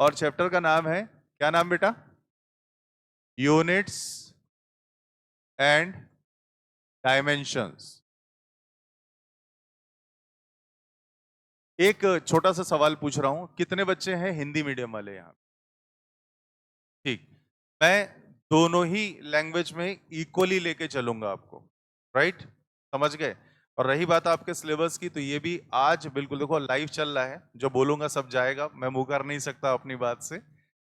और चैप्टर का नाम है, क्या नाम बेटा? Units and dimensions. एक छोटा सा सवाल पूछ रहा हूं, कितने बच्चे हैं हिंदी मीडियम वाले यहां? ठीक, मैं दोनों ही लैंग्वेज में इक्वली लेके चलूंगा आपको, राइट? समझ गए? और रही बात आपके सिलेबस की, तो ये भी आज बिल्कुल देखो लाइव चल रहा है, जो बोलूंगा सब जाएगा, मैं मुंह कर नहीं सकता अपनी बात से।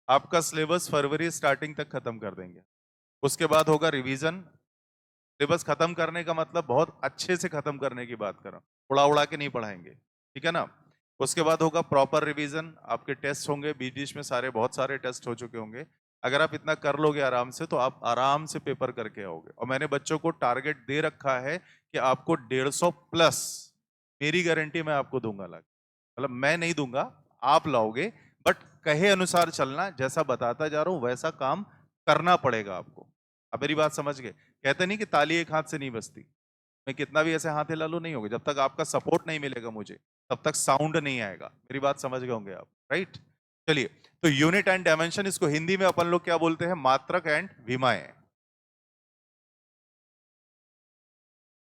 आपका सिलेबस फरवरी स्टार्टिंग तक खत्म कर देंगे, उसके बाद होगा रिवीजन। सिलेबस खत्म करने का मतलब बहुत अच्छे से खत्म करने की बात कर रहा हूं, उड़ा उड़ा के नहीं पढ़ाएंगे, ठीक है ना? उसके बाद होगा प्रॉपर रिवीजन, आपके टेस्ट होंगे, बीच बीच में सारे बहुत सारे टेस्ट हो चुके होंगे। अगर आप इतना कर लोगे आराम से, तो आप आराम से पेपर करके आओगे। और मैंने बच्चों को टारगेट दे रखा है कि आपको 150 प्लस, मेरी गारंटी मैं आपको दूंगा लाके, मतलब मैं नहीं दूंगा, आप लाओगे। बट कहे अनुसार चलना, जैसा बताता जा रहा हूं वैसा काम करना पड़ेगा आपको। अब मेरी बात समझ गए? कहते नहीं कि ताली एक हाथ से नहीं बजती, मैं कितना भी ऐसे हाथ हिला लूं नहीं होगा, जब तक आपका सपोर्ट नहीं मिलेगा मुझे, तब तक साउंड नहीं आएगा। मेरी बात समझ गए होंगे आप, राइट? चलिए, तो यूनिट एंड डायमेंशन, इसको हिंदी में अपन लोग क्या बोलते हैं? मात्रक एंड विमाएं।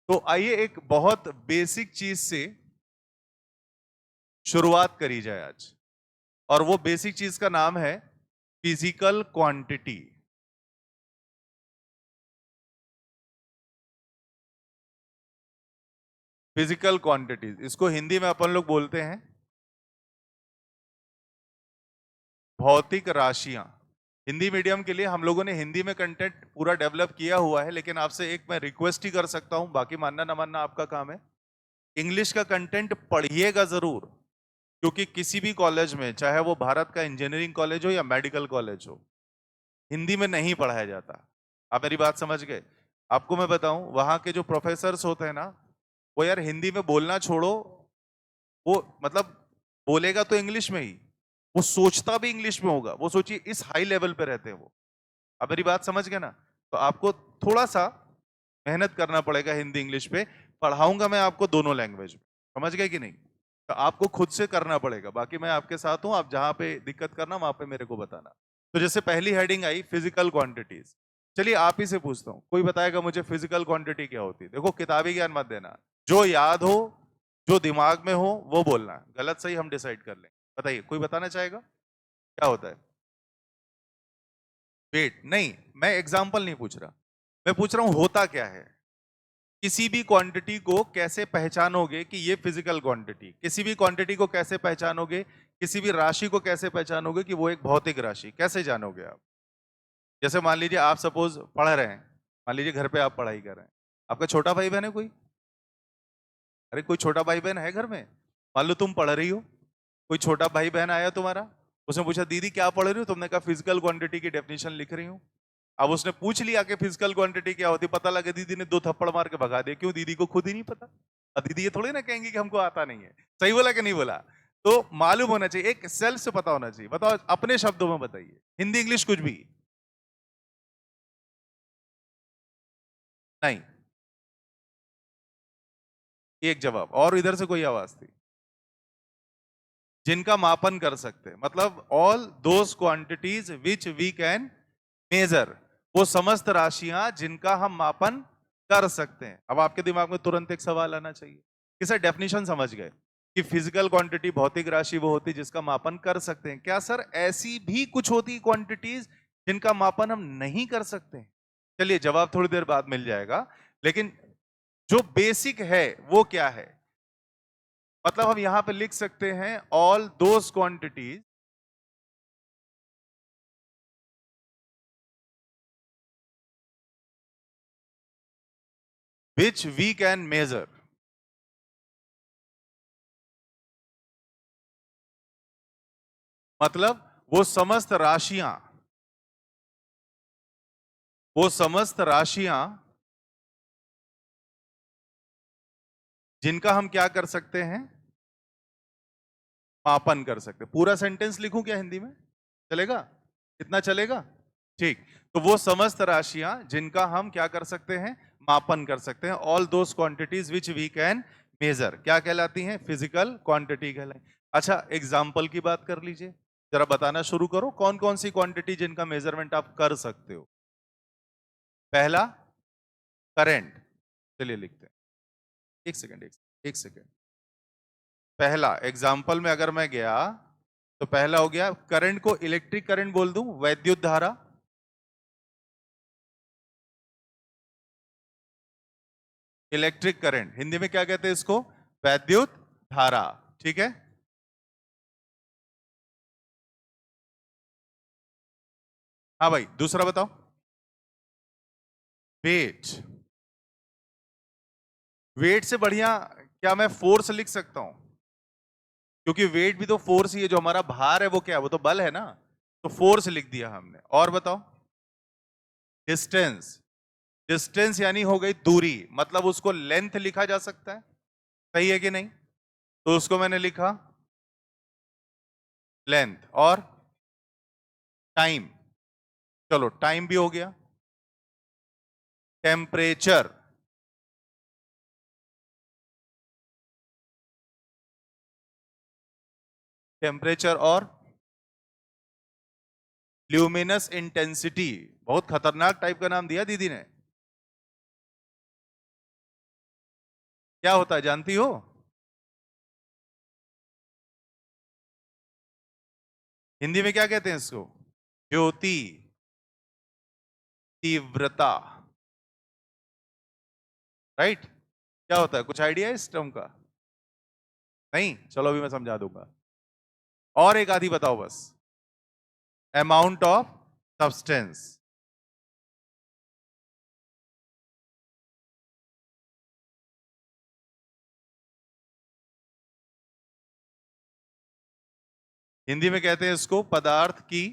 तो आइए एक बहुत बेसिक चीज से शुरुआत करी जाए आज, और वो बेसिक चीज का नाम है फिजिकल क्वांटिटी। फिजिकल क्वांटिटीज, इसको हिंदी में अपन लोग बोलते हैं भौतिक राशियां। हिंदी मीडियम के लिए हम लोगों ने हिंदी में कंटेंट पूरा डेवलप किया हुआ है, लेकिन आपसे एक मैं रिक्वेस्ट ही कर सकता हूं, बाकी मानना ना मानना आपका काम है। इंग्लिश का कंटेंट पढ़िएगा जरूर, क्योंकि किसी भी कॉलेज में, चाहे वो भारत का इंजीनियरिंग कॉलेज हो या मेडिकल कॉलेज हो, हिंदी में नहीं पढ़ाया जाता। आप मेरी बात समझ गए? आपको मैं बताऊं, वहां के जो प्रोफेसर्स होते हैं ना, वो यार हिंदी में बोलना छोड़ो, वो मतलब बोलेगा तो इंग्लिश में ही, वो सोचता भी इंग्लिश में होगा। वो सोचिए इस हाई लेवल पे रहते हैं वो। अब मेरी बात समझ गए ना? तो आपको थोड़ा सा मेहनत करना पड़ेगा हिंदी इंग्लिश पे। पढ़ाऊंगा मैं आपको दोनों लैंग्वेज में, समझ गए कि नहीं? तो आपको खुद से करना पड़ेगा, बाकी मैं आपके साथ हूं, आप जहां पे दिक्कत करना वहां पे मेरे को बताना। तो जैसे पहली हेडिंग आई फिजिकल क्वांटिटीज, चलिए आप ही से पूछता हूं, कोई बताएगा मुझे फिजिकल क्वांटिटी क्या होती है? देखो किताबी ज्ञान मत देना, जो याद हो, जो दिमाग में हो वो बोलना, गलत सही हम डिसाइड कर लेंगे। बताइए, कोई बताना चाहेगा क्या होता है? वेट नहीं, मैं एग्जाम्पल नहीं पूछ रहा, मैं पूछ रहा हूं होता क्या है। किसी भी क्वांटिटी को कैसे पहचानोगे कि ये फिजिकल क्वांटिटी? किसी भी क्वांटिटी को कैसे पहचानोगे? किसी भी राशि को कैसे पहचानोगे कि वो एक भौतिक राशि? कैसे जानोगे आप? जैसे मान लीजिए आप सपोज पढ़ रहे हैं, मान लीजिए घर पे आप पढ़ाई कर रहे हैं, आपका छोटा भाई बहन है कोई? अरे कोई छोटा भाई बहन है घर में? मान लो तुम पढ़ रही हो, कोई छोटा भाई बहन आया तुम्हारा, उसने पूछा दीदी क्या पढ़ रही हो? तुमने कहा फिजिकल क्वांटिटी की डेफिनेशन लिख रही हूँ। अब उसने पूछ लिया कि फिजिकल क्वांटिटी क्या होती, पता लगा दीदी ने 2 थप्पड़ मार के भगा दिया। क्यों? दीदी को खुद ही नहीं पता। अब दीदी ये थोड़ी ना कहेंगी कि हमको आता नहीं है। सही बोला कि नहीं बोला? तो मालूम होना चाहिए, एक सेल्फ से पता होना चाहिए। बताओ अपने शब्दों में बताइए, हिंदी इंग्लिश कुछ भी नहीं। एक जवाब और, इधर से कोई आवाज थी? जिनका मापन कर सकते हैं, मतलब all those quantities which we can measure, वो समस्त राशियां जिनका हम मापन कर सकते हैं। अब आपके दिमाग में तुरंत एक सवाल आना चाहिए कि सर डेफिनेशन समझ गए कि फिजिकल क्वांटिटी भौतिक राशि वो होती है जिसका मापन कर सकते हैं, क्या सर ऐसी भी कुछ होती क्वांटिटीज जिनका मापन हम नहीं कर सकते हैं? चलिए जवाब थोड़ी देर बाद मिल जाएगा, लेकिन जो बेसिक है वो क्या है? मतलब हम यहां पे लिख सकते हैं all those quantities which we can measure. मतलब वो समस्त राशियां, वो समस्त राशियां जिनका हम क्या कर सकते हैं? मापन कर सकते हैं। पूरा सेंटेंस लिखूं क्या हिंदी में? चलेगा? इतना चलेगा? ठीक। तो वो समस्त राशियां जिनका हम क्या कर सकते हैं? मापन कर सकते हैं। All those quantities which we can measure क्या कहलाती हैं? फिजिकल क्वांटिटी कहलाती। अच्छा एग्जाम्पल की बात कर लीजिए। जरा बताना शुरू करो कौन कौन सी क्वांटिटी जिनका मेजरमेंट आप कर सकते हो। पहला करंट, चलिए लिखते हैं। एक सेकेंड, एक सेकेंड। पहला एग्जाम्पल में अगर मैं गया तो पहला हो गया करंट को इलेक्ट्रिक करंट बोल दूं, वैद्युत धारा। इलेक्ट्रिक करंट हिंदी में क्या कहते हैं इसको? वैद्युत धारा। ठीक है, हाँ भाई दूसरा बताओ। वेट। वेट से बढ़िया क्या मैं फोर्स लिख सकता हूं? क्योंकि वेट भी तो फोर्स ही है, जो हमारा भार है वो क्या है? वो तो बल है ना। तो फोर्स लिख दिया हमने। और बताओ। डिस्टेंस। डिस्टेंस यानी हो गई दूरी, मतलब उसको लेंथ लिखा जा सकता है, सही है कि नहीं? तो उसको मैंने लिखा लेंथ। और टाइम, चलो टाइम भी हो गया। टेम्परेचर। टेम्परेचर और ल्यूमिनस इंटेंसिटी। बहुत खतरनाक टाइप का नाम दिया दीदी ने। क्या होता है जानती हो? हिंदी में क्या कहते हैं इसको? ज्योति तीव्रता। राइट? क्या होता है, कुछ आइडिया है इस टर्म का? नहीं, चलो अभी मैं समझा दूंगा। और एक आधी बताओ बस। Amount of substance. हिंदी में कहते हैं इसको पदार्थ की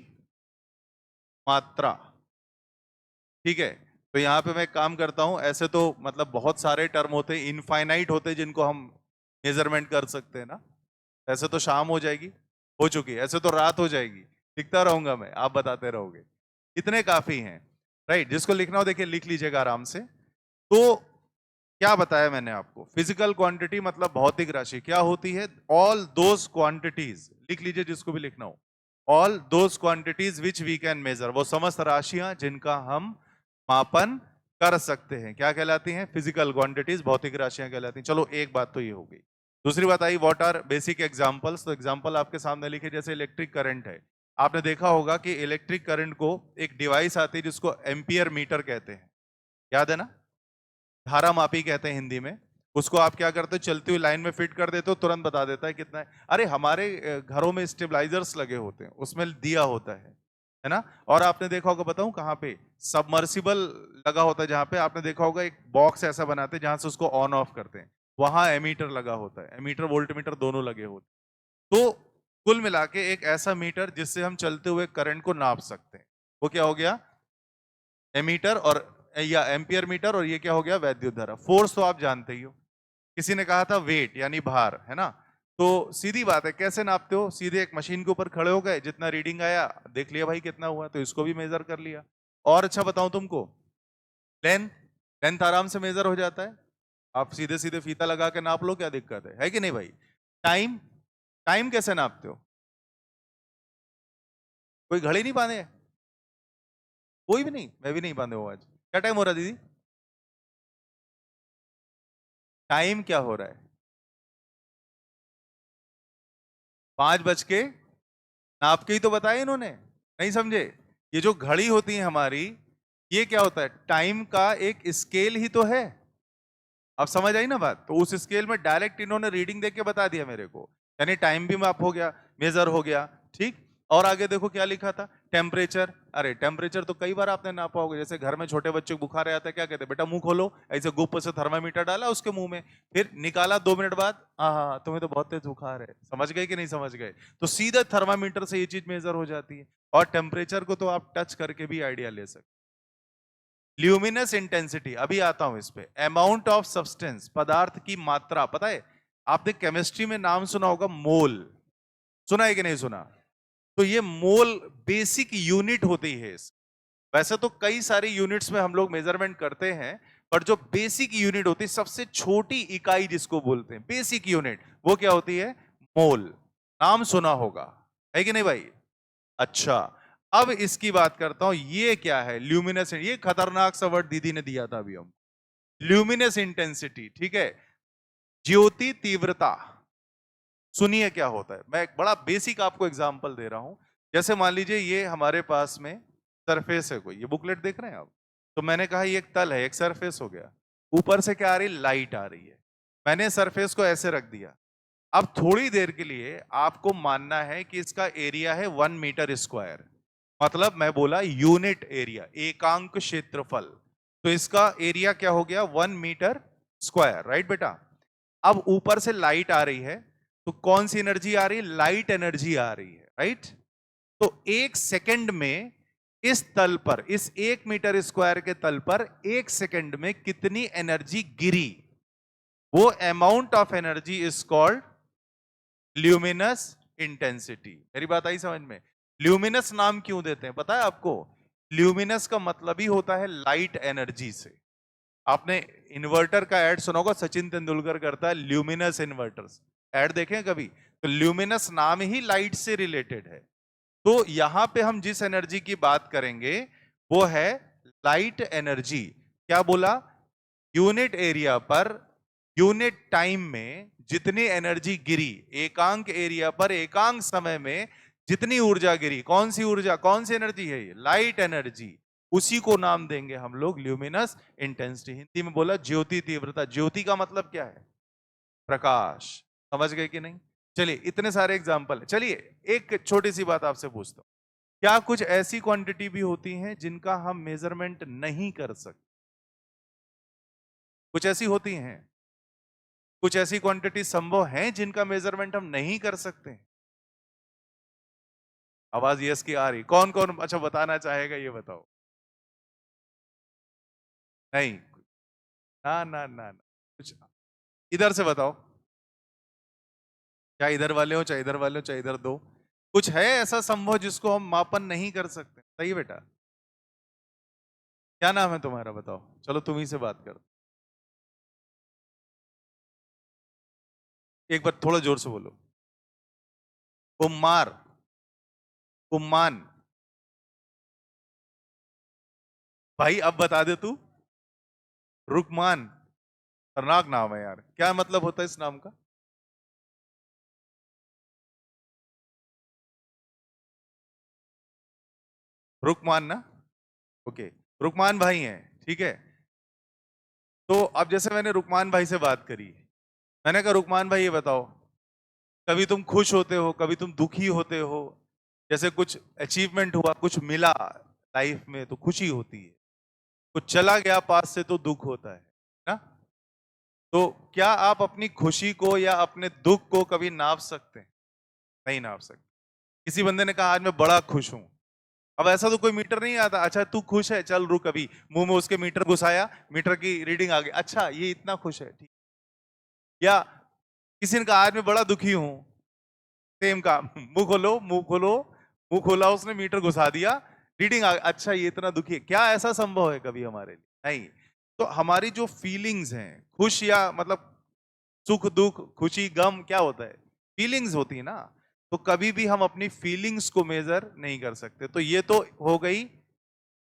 मात्रा। ठीक है, तो यहां पे मैं एक काम करता हूं, ऐसे तो मतलब बहुत सारे टर्म होते हैं, इनफाइनाइट होते हैं जिनको हम मेजरमेंट कर सकते हैं ना। ऐसे तो शाम हो जाएगी, हो चुकी है, ऐसे तो रात हो जाएगी, लिखता रहूंगा मैं, आप बताते रहोगे। इतने काफी हैं। राइट, जिसको लिखना हो देखिए लिख लीजिएगा आराम से। तो क्या बताया मैंने आपको? फिजिकल क्वांटिटी मतलब भौतिक राशि क्या होती है? ऑल दोज क्वांटिटीज, लिख लीजिए जिसको भी लिखना हो। All those quantities which we can measure, वो समस्त राशियां जिनका हम मापन कर सकते हैं, क्या कहलाती हैं? फिजिकल क्वांटिटीज, भौतिक राशियां कहलाती हैं। चलो एक बात तो ये हो गई। दूसरी बात आई, व्हाट आर बेसिक एग्जांपल्स। तो एग्जांपल आपके सामने लिखे, जैसे इलेक्ट्रिक करंट है। आपने देखा होगा कि इलेक्ट्रिक करंट को एक डिवाइस आती है जिसको एम्पियर मीटर कहते हैं, याद है ना? धारा मापी कहते हैं हिंदी में। उसको आप क्या करते हो, चलती हुई लाइन में फिट कर देते हो, तुरंत बता देता है कितना है। अरे हमारे घरों में स्टेबलाइजर्स लगे होते हैं, उसमें दिया होता है ना? और आपने देखा होगा, बताऊं कहाँ पे? सबमर्सिबल लगा होता है, जहां पे आपने देखा होगा एक बॉक्स ऐसा बनाते हैं जहां से उसको ऑन ऑफ करते हैं, वहां एमीटर लगा होता है। एमीटर वोल्टमीटर दोनों लगे होते हैं। तो कुल मिला के एक ऐसा मीटर जिससे हम चलते हुए करंट को नाप सकते हैं, वो क्या हो गया? एमीटर, और या एम्पियर मीटर। और ये क्या हो गया? वैद्युत धारा। फोर्स तो आप जानते ही हो। किसी ने कहा था वेट यानी भार, है ना? तो सीधी बात है, कैसे नापते हो? सीधे एक मशीन के ऊपर खड़े हो गए, जितना रीडिंग आया देख लिया भाई कितना हुआ, तो इसको भी मेजर कर लिया। और अच्छा बताऊं तुमको, लेंथ। लेंथ आराम से मेजर हो जाता है, आप सीधे सीधे फीता लगा के नाप लो, क्या दिक्कत है कि नहीं भाई? टाइम। टाइम कैसे नापते हो? कोई घड़ी नहीं बांधे? कोई भी नहीं? मैं भी नहीं बांधे हूं आज। क्या टाइम हो रहा है दीदी? टाइम क्या हो रहा है? 5 बज के, नाप के ही तो बताया इन्होंने, नहीं समझे? ये जो घड़ी होती है हमारी, ये क्या होता है? टाइम का एक स्केल ही तो है। अब समझ आई ना बात? तो उस स्केल में डायरेक्ट इन्होंने रीडिंग देके बता दिया मेरे को, यानी टाइम भी माप हो गया, मेजर हो गया। ठीक। और आगे देखो क्या लिखा था, टेम्परेचर। अरे टेम्परेचर तो कई बार आपने नापा होगा, जैसे घर में छोटे बच्चे को बुखार आता है, क्या कहते हैं? बेटा मुंह खोलो, ऐसे गुप्त से थर्मामीटर डाला उसके मुंह में, फिर निकाला 2 मिनट बाद, हाँ हाँ तुम्हें तो बहुत तेज बुखार है। समझ गए कि नहीं समझ गए? तो सीधे थर्मामीटर से ये चीज मेजर हो जाती है। और टेम्परेचर को तो आप टच करके भी आइडिया ले सकते। ल्यूमिनस इंटेंसिटी, अभी आता हूं इस पे। अमाउंट ऑफ सब्सटेंस, पदार्थ की मात्रा। पता है, आपने केमिस्ट्री में नाम सुना होगा मोल, सुना है कि नहीं सुना? तो ये मोल बेसिक यूनिट होती है इस। वैसे तो कई सारी यूनिट्स में हम लोग मेजरमेंट करते हैं, पर जो बेसिक यूनिट होती है, सबसे छोटी इकाई जिसको बोलते हैं बेसिक यूनिट, वो क्या होती है? मोल। नाम सुना होगा, है कि नहीं भाई? अच्छा, अब इसकी बात करता हूं, ये क्या है? ल्यूमिनस, ये खतरनाक सा वर्ड दीदी ने दिया था अभी हम, ल्यूमिनस इंटेंसिटी, ठीक है, ज्योति तीव्रता। सुनिए क्या होता है, मैं एक बड़ा बेसिक आपको एग्जांपल दे रहा हूं। जैसे मान लीजिए ये हमारे पास में सरफेस है, कोई ये बुकलेट देख रहे हैं आप, तो मैंने कहा ये एक तल है, एक सरफेस हो गया, ऊपर से क्या आ रही, लाइट आ रही है, मैंने सरफेस को ऐसे रख दिया। अब थोड़ी देर के लिए आपको मानना है कि इसका एरिया है 1 मीटर स्क्वायर, मतलब मैं बोला यूनिट एरिया, एकांक क्षेत्रफल, तो इसका एरिया क्या हो गया, 1 मीटर स्क्वायर, राइट बेटा। अब ऊपर से लाइट आ रही है, तो कौन सी एनर्जी आ रही है, लाइट एनर्जी आ रही है, राइट। तो 1 सेकंड में इस तल पर, इस 1 मीटर स्क्वायर के तल पर 1 सेकंड में कितनी एनर्जी गिरी, वो amount of energy is called luminous intensity. मेरी बात आई समझ में? ल्यूमिनस नाम क्यों देते हैं पता है आपको? ल्यूमिनस का मतलब ही होता है लाइट एनर्जी से। आपने इन्वर्टर का ऐड सुना होगा, सचिन तेंदुलकर करता है ल्यूमिनस इन्वर्टर्स, ऐड देखें कभी? तो ल्यूमिनस नाम ही लाइट से रिलेटेड है। तो यहां पे हम जिस एनर्जी की बात करेंगे वो है लाइट एनर्जी। क्या बोला? यूनिट एरिया पर, यूनिट टाइम में जितनी एनर्जी गिरी, एकांक एरिया पर एकांक समय में जितनी ऊर्जा गिरी, कौन सी ऊर्जा, कौन सी एनर्जी है ये, लाइट एनर्जी, उसी को नाम देंगे हम लोग ल्यूमिनस इंटेंसिटी। हिंदी में बोला ज्योति तीव्रता। ज्योति का मतलब क्या है, प्रकाश। समझ गए कि नहीं? चलिए, इतने सारे एग्जाम्पल है, चलिए एक छोटी सी बात आपसे पूछता हूं, क्या कुछ ऐसी क्वांटिटी भी होती हैं जिनका हम मेजरमेंट नहीं कर सकते? कुछ ऐसी होती हैं, कुछ ऐसी क्वांटिटी संभव हैं जिनका मेजरमेंट हम नहीं कर सकते? आवाज यस की आ रही, कौन कौन अच्छा बताना चाहेगा, ये बताओ। नहीं, ना ना ना ना, कुछ इधर से बताओ, चाहे इधर वाले हो, चाहे इधर वाले हो, चाहे इधर दो, कुछ है ऐसा संभव जिसको हम मापन नहीं कर सकते? सही बेटा, क्या नाम है तुम्हारा बताओ, चलो तुम ही से बात कर। एक बार थोड़ा जोर से बोलो। कुम्हार, कुम्मान, भाई अब बता दे तू। रुकमान, खतरनाक नाम है यार, क्या मतलब होता है इस नाम का? रुकमान ना, ओके, रुकमान भाई हैं, ठीक है। तो अब जैसे मैंने रुकमान भाई से बात करी, मैंने कहा रुकमान भाई ये बताओ, कभी तुम खुश होते हो, कभी तुम दुखी होते हो, जैसे कुछ अचीवमेंट हुआ, कुछ मिला लाइफ में तो खुशी होती है, कुछ चला गया पास से तो दुख होता है ना। तो क्या आप अपनी खुशी को या अपने दुख को कभी नाप सकते हैं? नहीं नाप सकते। किसी बंदे ने कहा आज मैं बड़ा खुश हूं, अब ऐसा तो कोई मीटर नहीं आता, अच्छा तू खुश है, चल रुक, अभी मुंह में उसके मीटर घुसाया, मीटर की रीडिंग आ गई, अच्छा ये इतना खुश है, ठीक। या किसी ने कहा आज मैं बड़ा दुखी हूं, सेम काम, मुंह खोलो, मुंह खोलो, मुंह खोला उसने, मीटर घुसा दिया, रीडिंग आ गई, अच्छा ये इतना दुखी है। क्या ऐसा संभव है कभी हमारे लिए? नहीं। तो हमारी जो फीलिंग्स हैं, खुश या मतलब सुख दुख, खुशी गम, क्या होता है, फीलिंग्स होती है ना। तो कभी भी हम अपनी फीलिंग्स को मेजर नहीं कर सकते। तो ये तो हो गई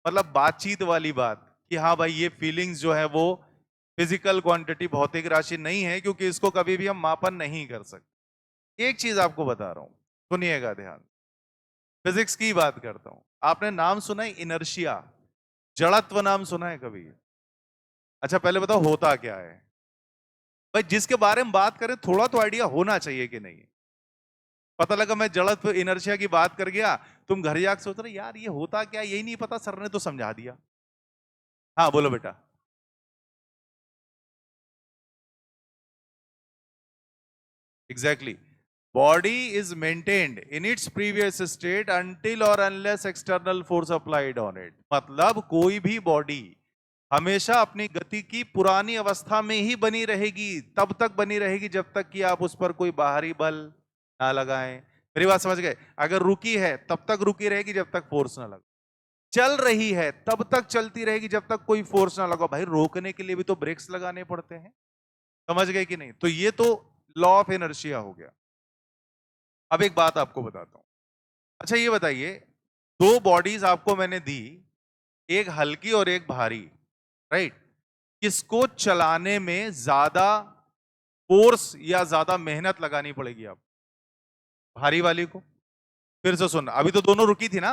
मतलब बातचीत वाली बात कि हाँ भाई ये फीलिंग्स जो है वो फिजिकल क्वांटिटी, भौतिक राशि नहीं है, क्योंकि इसको कभी भी हम मापन नहीं कर सकते। एक चीज आपको बता रहा हूं, सुनिएगा ध्यान, फिजिक्स की बात करता हूं। आपने नाम सुना है इनर्शिया, जड़त्व, नाम सुना है कभी? अच्छा पहले बताओ होता क्या है भाई, जिसके बारे में बात करें थोड़ा तो आइडिया होना चाहिए कि नहीं। पता लगा मैं जड़त्व इनर्शिया की बात कर गया, तुम घर जाकर सोच रहे यार ये होता क्या, यही नहीं पता, सर ने तो समझा दिया। हाँ बोलो बेटा। Exactly, body is maintained in its previous state until और unless external force applied on it. मतलब कोई भी बॉडी हमेशा अपनी गति की पुरानी अवस्था में ही बनी रहेगी, तब तक बनी रहेगी जब तक कि आप उस पर कोई बाहरी बल ना लगाएं। मेरी बात समझ गए? अगर रुकी है तब तक रुकी रहेगी जब तक फोर्स ना लगे, चल रही है तब तक चलती रहेगी जब तक कोई फोर्स ना लगा। भाई रोकने के लिए भी तो ब्रेक्स लगाने पड़ते हैं। समझ गए कि नहीं? तो ये तो लॉ ऑफ इनर्शिया हो गया। अब एक बात आपको बताता हूं, अच्छा ये बताइए, दो बॉडीज आपको मैंने दी, एक हल्की और एक भारी, राइट? किसको चलाने में ज्यादा फोर्स या ज्यादा मेहनत लगानी पड़ेगी आप? भारी वाली को। फिर से सुन, अभी तो दोनों रुकी थी ना,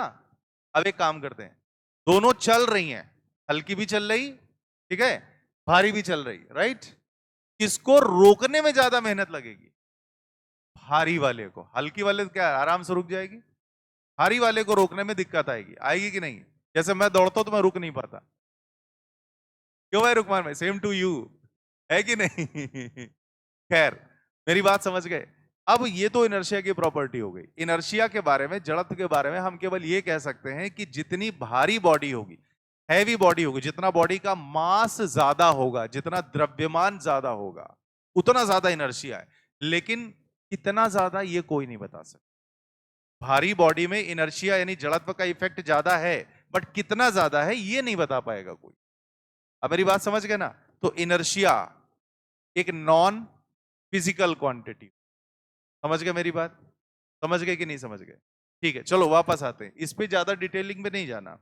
अब एक काम करते हैं, दोनों चल रही हैं, हल्की भी चल रही, ठीक है, भारी भी चल रही, राइट? किसको रोकने में ज्यादा मेहनत लगेगी? भारी वाले को। हल्की वाले तो क्या आराम से रुक जाएगी, भारी वाले को रोकने में दिक्कत आएगी। आएगी कि नहीं? जैसे मैं दौड़ता हूं तो मैं रुक नहीं पाता। क्यों भाई रुकमान भाई, सेम टू यू, है कि नहीं? खैर, मेरी बात समझ गए? अब ये तो इनर्शिया की प्रॉपर्टी हो गई। इनर्शिया के बारे में, जड़त्व के बारे में हम केवल ये कह सकते हैं कि जितनी भारी बॉडी होगी, हैवी बॉडी होगी, जितना बॉडी का मास ज्यादा होगा, जितना द्रव्यमान ज्यादा होगा, उतना ज्यादा इनर्शिया है। लेकिन कितना ज्यादा ये कोई नहीं बता सकता। भारी बॉडी में इनर्शिया यानी जड़त्व का इफेक्ट ज्यादा है, बट कितना ज्यादा है ये नहीं बता पाएगा कोई। अब मेरी बात समझ गए ना? तो इनर्शिया एक नॉन फिजिकल क्वांटिटी। समझ गए मेरी बात? समझ गए कि नहीं समझ गए? ठीक है, चलो वापस आते हैं, इस पे ज्यादा डिटेलिंग में नहीं जाना।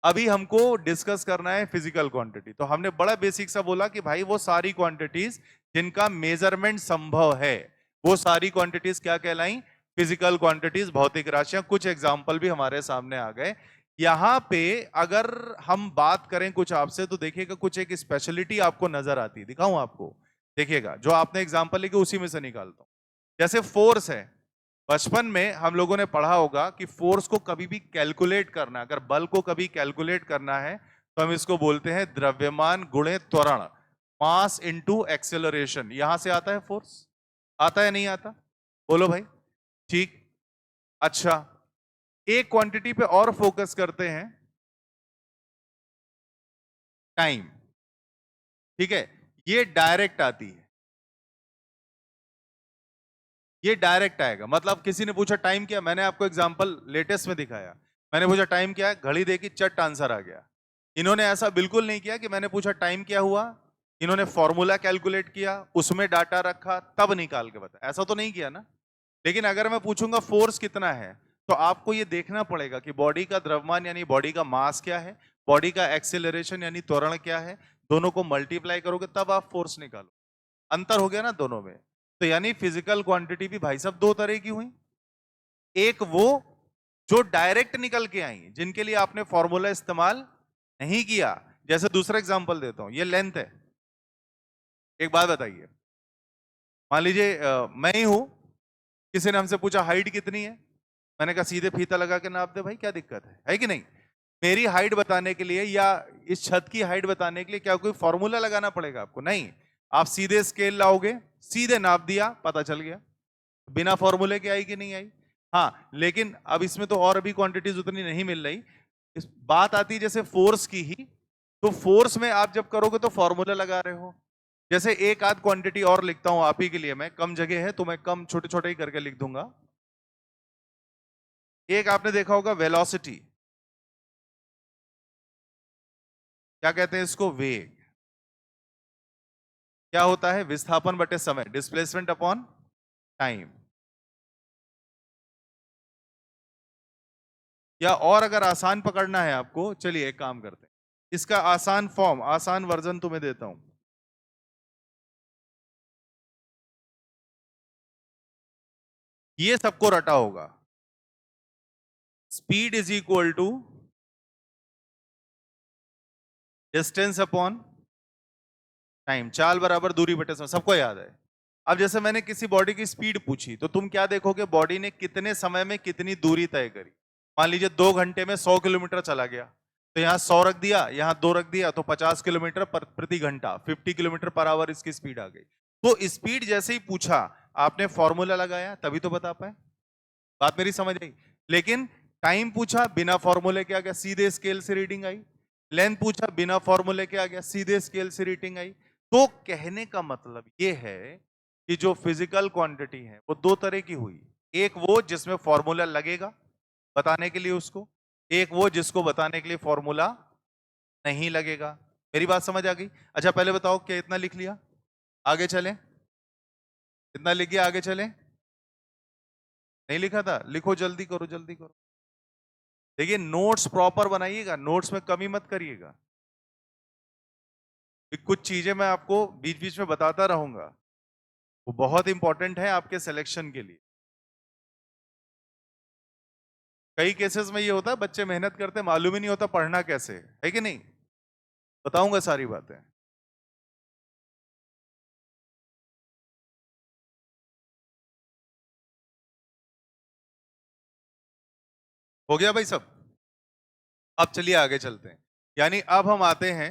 अभी हमको डिस्कस करना है फिजिकल क्वांटिटी। तो हमने बड़ा बेसिक सा बोला कि भाई वो सारी क्वांटिटीज जिनका मेजरमेंट संभव है, वो सारी क्वांटिटीज क्या कहलाई? फिजिकल क्वांटिटीज, भौतिक राशियां। कुछ एग्जाम्पल भी हमारे सामने आ गए। यहां पे अगर हम बात करें कुछ आपसे, तो देखिएगा कुछ एक स्पेशलिटी आपको नजर आती है, दिखाऊं आपको? देखिएगा, जो आपने एग्जाम्पल लिखे उसी में से निकालता हूं। जैसे फोर्स है, बचपन में हम लोगों ने पढ़ा होगा कि फोर्स को कभी भी कैलकुलेट करना, अगर बल को कभी कैलकुलेट करना है, तो हम इसको बोलते हैं द्रव्यमान गुणे त्वरण, मास इनटू एक्सेलरेशन। यहां से आता है फोर्स। आता है नहीं आता? बोलो भाई। ठीक। अच्छा, एक क्वांटिटी पे और फोकस करते हैं, टाइम। ठीक है, ये डायरेक्ट आती है, ये डायरेक्ट आएगा। मतलब किसी ने पूछा टाइम क्या, मैंने आपको एग्जांपल लेटेस्ट में दिखाया, मैंने पूछा टाइम क्या है, घड़ी देखी, चट आंसर आ गया। इन्होंने ऐसा बिल्कुल नहीं किया कि मैंने पूछा टाइम क्या हुआ, इन्होंने फॉर्मूला कैलकुलेट किया, उसमें डाटा रखा, तब निकाल के बताया, ऐसा तो नहीं किया ना। लेकिन अगर मैं पूछूंगा फोर्स कितना है, तो आपको ये देखना पड़ेगा कि बॉडी का द्रव्यमान यानी बॉडी का मास क्या है, बॉडी का एक्सेलरेशन यानी त्वरण क्या है, दोनों को मल्टीप्लाई करोगे तब आप फोर्स निकालो। अंतर हो गया ना दोनों में? तो यानी फिजिकल क्वांटिटी भी भाई साहब दो तरह की हुई। एक वो जो डायरेक्ट निकल के आई, जिनके लिए आपने फॉर्मूला इस्तेमाल नहीं किया। जैसे दूसरा एग्जांपल देता हूं, ये लेंथ है। एक बात बताइए, मान लीजिए मैं ही हूं, किसी ने हमसे पूछा हाइट कितनी है, मैंने कहा सीधे फीता लगा के नाप दे भाई, क्या दिक्कत है कि नहीं? मेरी हाइट बताने के लिए या इस छत की हाइट बताने के लिए क्या कोई फॉर्मूला लगाना पड़ेगा आपको? नहीं। आप सीधे स्केल लाओगे, सीधे नाप दिया, पता चल गया। बिना फॉर्मूले के आई कि नहीं आई? हाँ, लेकिन अब इसमें तो और अभी क्वांटिटीज उतनी नहीं मिल रही। इस बात आती है जैसे फोर्स की ही, तो फोर्स में आप जब करोगे तो फॉर्मूला लगा रहे हो। जैसे एक आध क्वांटिटी और लिखता हूं आप ही के लिए, मैं कम जगह है तो मैं कम छोटे छोटे ही करके लिख दूंगा। एक आपने देखा होगा वेलोसिटी, क्या कहते हैं इसको? वेग। क्या होता है? विस्थापन बटे समय, डिस्प्लेसमेंट अपॉन टाइम। या और अगर आसान पकड़ना है आपको, चलिए एक काम करते हैं, इसका आसान फॉर्म, आसान वर्जन तुम्हें देता हूं। ये सबको रटा होगा, speed is equal to distance upon time, चाल बराबर दूरी बटे समय, सबको याद है। अब जैसे मैंने किसी बॉडी की स्पीड पूछी, तो तुम क्या देखोगे? बॉडी ने कितने समय में कितनी दूरी तय करी। मान लीजिए 2 घंटे में 100 किलोमीटर चला गया, तो यहाँ 100 रख दिया, यहाँ 2 रख दिया, तो 50 किलोमीटर प्रति घंटा, 50 किलोमीटर पर आवर इसकी स्पीड आ गई। तो स्पीड जैसे ही पूछा, आपने फॉर्मूला लगाया, तभी तो बता पाए। बात मेरी समझ आई? लेकिन टाइम पूछा, बिना फॉर्मूले के आ गया, सीधे स्केल से रीडिंग आई। लेंथ पूछा, बिना फॉर्मूले के आ गया, सीधे स्केल से रीडिंग आई। तो कहने का मतलब ये है कि जो फिजिकल क्वांटिटी है वो दो तरह की हुई। एक वो जिसमें फॉर्मूला लगेगा बताने के लिए उसको, एक वो जिसको बताने के लिए फॉर्मूला नहीं लगेगा। मेरी बात समझ आ गई? अच्छा पहले बताओ, क्या इतना लिख लिया? आगे चलें? इतना लिख गया, आगे चलें? नहीं लिखा था? लिखो, जल्दी करो, जल्दी करो। देखिए नोट्स प्रॉपर बनाइएगा, नोट्स में कमी मत करिएगा। कुछ चीजें मैं आपको बीच बीच में बताता रहूंगा, वो बहुत इंपॉर्टेंट है आपके सिलेक्शन के लिए। कई केसेस में ये होता है बच्चे मेहनत करते मालूम ही नहीं होता पढ़ना कैसे है कि नहीं। बताऊंगा सारी बातें। हो गया भाई सब? अब चलिए आगे चलते हैं। यानी अब हम आते हैं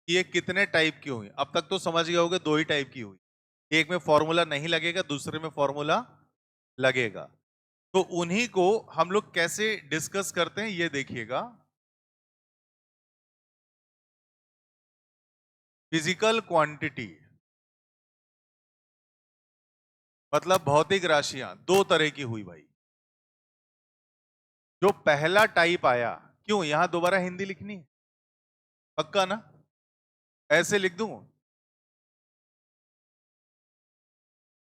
कि ये कितने टाइप की हुई। अब तक तो समझ गए होगे दो ही टाइप की हुई, एक में फॉर्मूला नहीं लगेगा, दूसरे में फॉर्मूला लगेगा। तो उन्हीं को हम लोग कैसे डिस्कस करते हैं ये देखिएगा। फिजिकल क्वांटिटी मतलब भौतिक राशियां दो तरह की हुई भाई। जो पहला टाइप आया, क्यों यहां दोबारा हिंदी लिखनी है? पक्का ना? ऐसे लिख दूं?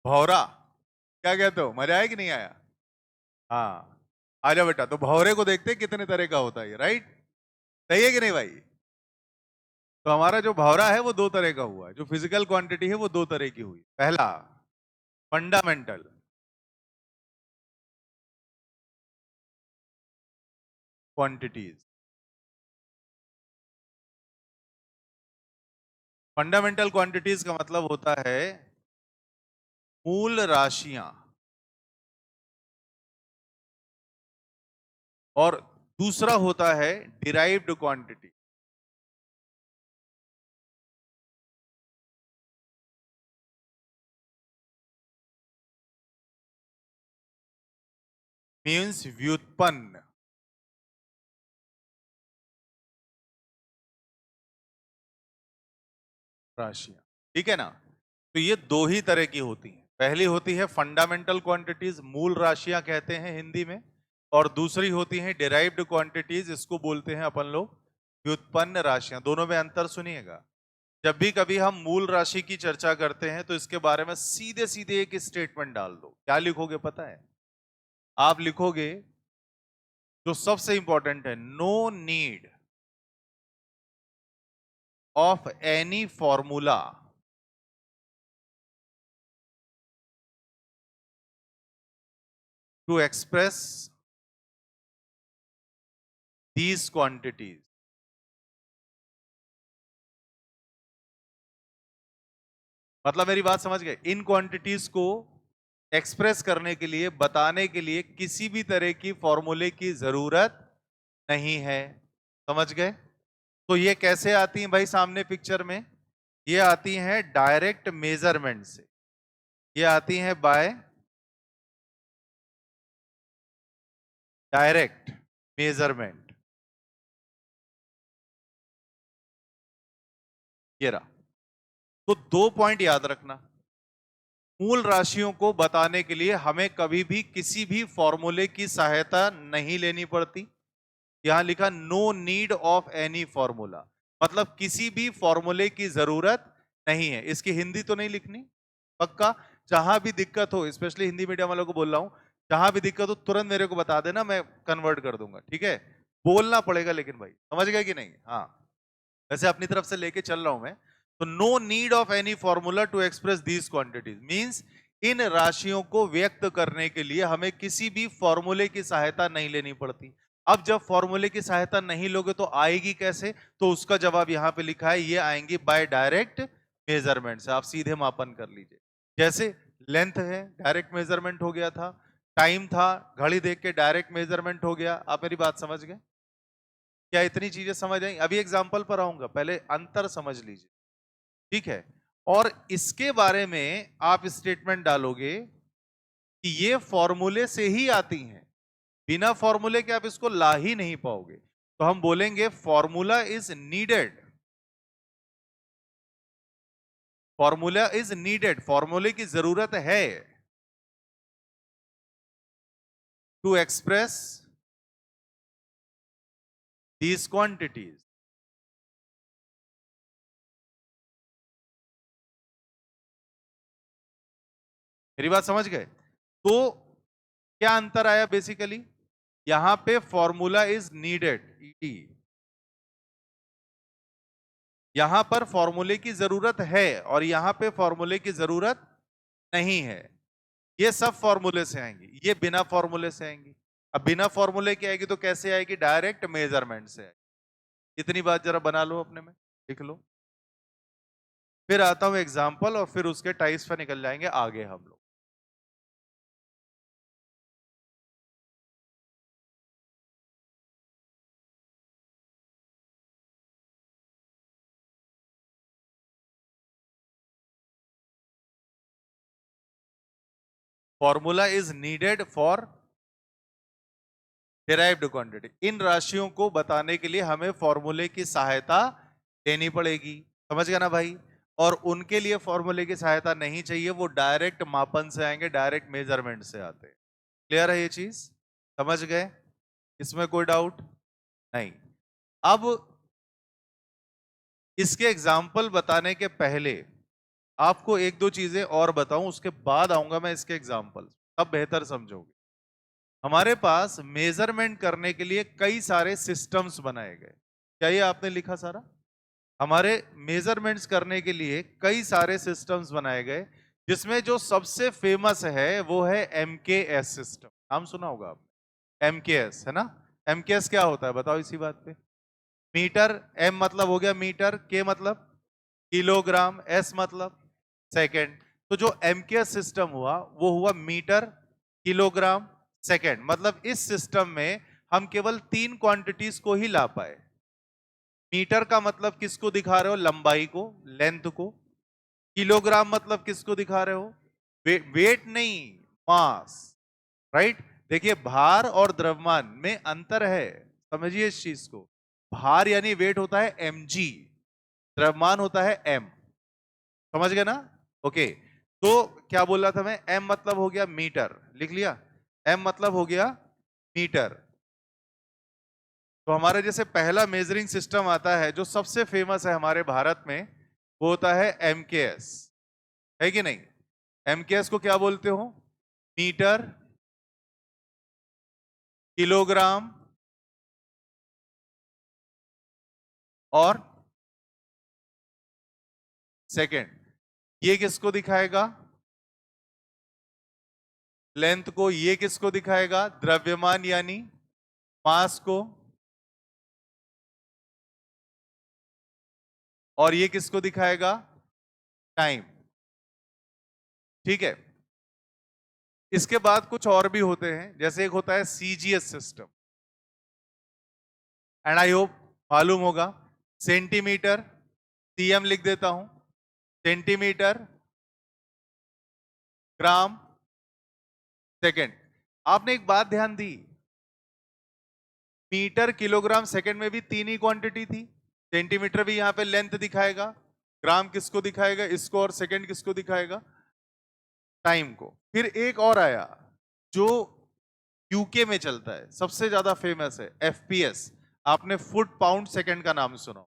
भौरा, क्या कहते हो, मजा आया कि नहीं आया? हाँ, आ जाओ बेटा। तो भौरे को देखते हैं कितने तरह का होता है, राइट? सही है कि नहीं भाई? तो हमारा जो भौरा है वो दो तरह का हुआ है, जो फिजिकल क्वांटिटी है वो दो तरह की हुई। पहला फंडामेंटल क्वांटिटीज। फंडामेंटल क्वांटिटीज का मतलब होता है मूल राशियां, और दूसरा होता है डिराइव्ड क्वांटिटी। मीन्स व्युत्पन्न राशियां। ठीक है ना? तो ये दो ही तरह की होती हैं। पहली होती है फंडामेंटल क्वांटिटीज, मूल राशियां कहते हैं हिंदी में। और दूसरी होती है डिराइव्ड क्वांटिटीज, इसको बोलते हैं अपन लोग व्युत्पन्न राशियां। दोनों में अंतर सुनिएगा। जब भी कभी हम मूल राशि की चर्चा करते हैं तो इसके बारे में सीधे सीधे एक स्टेटमेंट डाल दो। क्या लिखोगे पता है? आप लिखोगे, जो सबसे इंपॉर्टेंट है, no need of any formula to express these quantities. मतलब मेरी बात समझ गए? इन क्वांटिटीज को एक्सप्रेस करने के लिए, बताने के लिए किसी भी तरह की फॉर्मूले की जरूरत नहीं है। समझ गए? तो ये कैसे आती हैं भाई सामने पिक्चर में? ये आती हैं डायरेक्ट मेजरमेंट से। ये आती हैं बाय डायरेक्ट मेजरमेंट। ये रहा। तो दो पॉइंट याद रखना। मूल राशियों को बताने के लिए हमें कभी भी किसी भी फॉर्मूले की सहायता नहीं लेनी पड़ती। यहां लिखा no need of any formula, मतलब किसी भी फॉर्मूले की जरूरत नहीं है। इसकी हिंदी तो नहीं लिखनी? पक्का? जहां भी दिक्कत हो, स्पेशली हिंदी मीडियम वालों को बोल रहा हूं, जहां भी दिक्कत हो तुरंत मेरे को बता देना, मैं कन्वर्ट कर दूंगा। ठीक है? बोलना पड़ेगा लेकिन भाई, समझ गए कि नहीं? हाँ, वैसे अपनी तरफ से लेके चल रहा हूं मैं। तो no need of any formula to express these quantities means इन राशियों को व्यक्त करने के लिए हमें किसी भी फॉर्मूले की सहायता नहीं लेनी पड़ती। अब जब फॉर्मूले की सहायता नहीं लोगे तो आएगी कैसे? तो उसका जवाब यहां पे लिखा है, ये आएंगी बाय डायरेक्ट मेजरमेंट से। आप सीधे मापन कर लीजिए। जैसे लेंथ है, डायरेक्ट मेजरमेंट हो गया था। टाइम था, घड़ी देख के डायरेक्ट मेजरमेंट हो गया। आप मेरी बात समझ गए? क्या इतनी चीजें समझ आई? अभी एग्जाम्पल पर आऊंगा, पहले अंतर समझ लीजिए। ठीक है? और इसके बारे में आप स्टेटमेंट डालोगे कि ये फॉर्मूले से ही आती हैं, बिना फॉर्मूले के आप इसको ला ही नहीं पाओगे। तो हम बोलेंगे formula is needed. Formula is needed, फॉर्मूले की जरूरत है टू एक्सप्रेस दीज क्वांटिटीज। मेरी बात समझ गए? तो क्या अंतर आया बेसिकली? यहां पे फॉर्मूला इज नीडेड, ईडी। यहां पर फॉर्मूले की जरूरत है और यहां पे फॉर्मूले की जरूरत नहीं है। ये सब फॉर्मूले से आएंगी, ये बिना फॉर्मूले से आएंगी। अब बिना फॉर्मूले की आएगी तो कैसे आएगी? डायरेक्ट मेजरमेंट से आएगी। इतनी बात जरा बना लो अपने में, लिख लो। फिर आता हूं एग्जाम्पल और फिर उसके टाइप्स पर निकल जाएंगे आगे हम लोग। Formula is needed for derived quantity. इन राशियों को बताने के लिए हमें फॉर्मूले की सहायता लेनी पड़ेगी। समझ गया ना भाई? और उनके लिए फॉर्मूले की सहायता नहीं चाहिए, वो डायरेक्ट मापन से आएंगे, डायरेक्ट मेजरमेंट से आते हैं। क्लियर है ये चीज? समझ गए? इसमें कोई डाउट नहीं। अब इसके एग्जाम्पल बताने के पहले आपको एक दो चीजें और बताऊं, उसके बाद आऊंगा मैं इसके एग्जाम्पल, तब बेहतर समझोगे। हमारे पास मेजरमेंट करने के लिए कई सारे सिस्टम्स बनाए गए। क्या ये आपने लिखा सारा? हमारे मेजरमेंट्स करने के लिए कई सारे सिस्टम्स बनाए गए, जिसमें जो सबसे फेमस है वो है एमकेएस सिस्टम। नाम सुना होगा आप, एमकेएस, है ना? एमकेएस क्या होता है बताओ इसी बात पे। मीटर, एम मतलब हो गया मीटर, के मतलब किलोग्राम, एस मतलब सेकंड। तो जो एमकेएस सिस्टम हुआ वो हुआ मीटर, किलोग्राम, सेकंड। मतलब इस सिस्टम में हम केवल तीन क्वांटिटीज को ही ला पाए। मीटर का मतलब किसको दिखा रहे हो? लंबाई को, लेंथ को। किलोग्राम मतलब किसको दिखा रहे हो? वेट नहीं, मास। राइट? देखिए, भार और द्रव्यमान में अंतर है, समझिए इस चीज को। भार यानी वेट होता है mg, द्रव्यमान होता है m। समझ गए ना? ओके। तो क्या बोला था मैं? m मतलब हो गया मीटर, लिख लिया? m मतलब हो गया मीटर। तो हमारे जैसे पहला मेजरिंग सिस्टम आता है जो सबसे फेमस है हमारे भारत में, वो होता है एमकेएस। है कि नहीं? एमकेएस को क्या बोलते हो? मीटर, किलोग्राम और सेकंड। ये किसको दिखाएगा? लेंथ को। ये किसको दिखाएगा? द्रव्यमान यानी मास को। और ये किसको दिखाएगा? टाइम। ठीक है। इसके बाद कुछ और भी होते हैं, जैसे एक होता है CGS system, and I hope मालूम होगा। सेंटीमीटर, सीएम लिख देता हूं, सेंटीमीटर, ग्राम, सेकंड। आपने एक बात ध्यान दी, मीटर, किलोग्राम, सेकंड में भी तीन ही क्वांटिटी थी। सेंटीमीटर भी यहां पे लेंथ दिखाएगा, ग्राम किसको दिखाएगा? इसको। और सेकंड किसको दिखाएगा? टाइम को। फिर एक और आया जो यूके में चलता है, सबसे ज्यादा फेमस है, एफपीएस। आपने फुट पाउंड सेकंड का नाम सुना?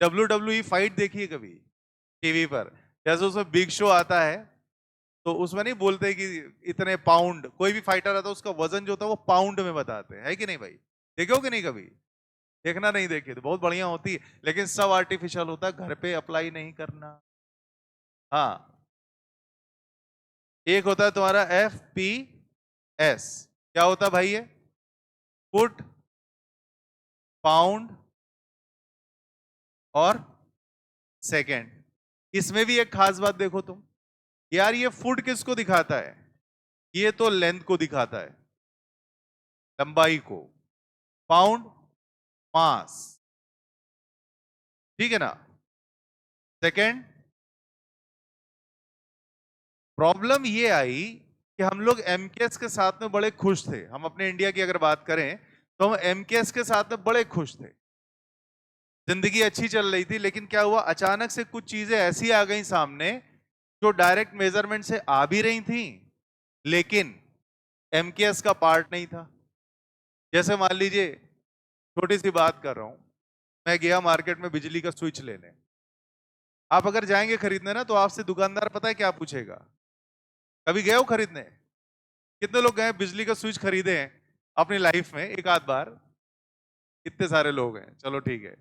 WWE फाइट देखिए कभी टीवी पर? जैसे उसमें बिग शो आता है तो उसमें नहीं बोलते कि इतने पाउंड, कोई भी फाइटर आता है उसका वजन जो होता है वो पाउंड में बताते हैं, है कि नहीं भाई? देखे हो कि नहीं कभी? देखना नहीं देखे तो बहुत बढ़िया होती है, लेकिन सब आर्टिफिशियल होता है, घर पे अप्लाई नहीं करना। हाँ। एक होता है तुम्हारा FPS। क्या होता है भाई ये? फुट, पाउंड और सेकंड। इसमें भी एक खास बात देखो तुम यार, ये फुट किसको दिखाता है? ये तो लेंथ को दिखाता है, लंबाई को। पाउंड मास, ठीक है ना? सेकंड। प्रॉब्लम ये आई कि हम लोग एमकेएस के साथ में बड़े खुश थे। हम अपने इंडिया की अगर बात करें तो हम एमकेएस के साथ में बड़े खुश थे, जिंदगी अच्छी चल रही थी। लेकिन क्या हुआ, अचानक से कुछ चीजें ऐसी आ गई सामने जो डायरेक्ट मेजरमेंट से आ भी रही थी, लेकिन एमकेएस का पार्ट नहीं था। जैसे मान लीजिए, छोटी सी बात कर रहा हूं, मैं गया मार्केट में बिजली का स्विच लेने। आप अगर जाएंगे खरीदने ना, तो आपसे दुकानदार पता है क्या पूछेगा? कभी गए हो खरीदने? कितने लोग गए बिजली का स्विच खरीदे हैं अपनी लाइफ में एक आध बार? कितने सारे लोग हैं, चलो ठीक है।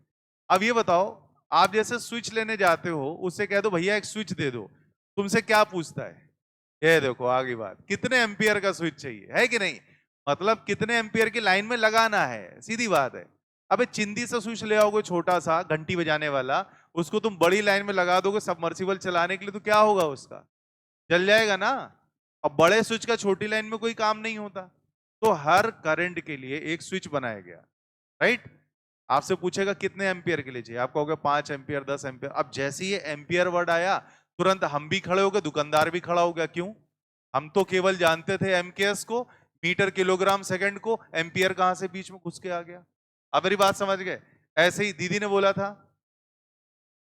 अब ये बताओ, आप जैसे स्विच लेने जाते हो, उससे कह दो भैया एक स्विच दे दो, तुमसे क्या पूछता है? ये देखो आगे बात, कितने एम्पियर का स्विच चाहिए, है कि नहीं? मतलब कितने एम्पियर की लाइन में लगाना है, सीधी बात है। अबे चिंदी से स्विच ले आओगे छोटा सा घंटी बजाने वाला, उसको तुम बड़ी लाइन में लगा दोगे सबमर्सिबल चलाने के लिए, तो क्या होगा उसका? जल जाएगा ना। अब बड़े स्विच का छोटी लाइन में कोई काम नहीं होता। तो हर करंट के लिए एक स्विच बनाया गया, राइट? आपसे पूछेगा कितने एम्पियर के लिए चाहिए, आप कहोगे 5 एम्पियर 10 एम्पियर। अब जैसे ही एम्पियर वर्ड आया, तुरंत हम भी खड़े हो गए, दुकानदार भी खड़ा हो गया। क्यों? हम तो केवल जानते थे एमकेएस को, मीटर किलोग्राम सेकंड को, एम्पियर कहां से बीच में घुस के आ गया? अब मेरी बात समझ गए? ऐसे ही दीदी ने बोला था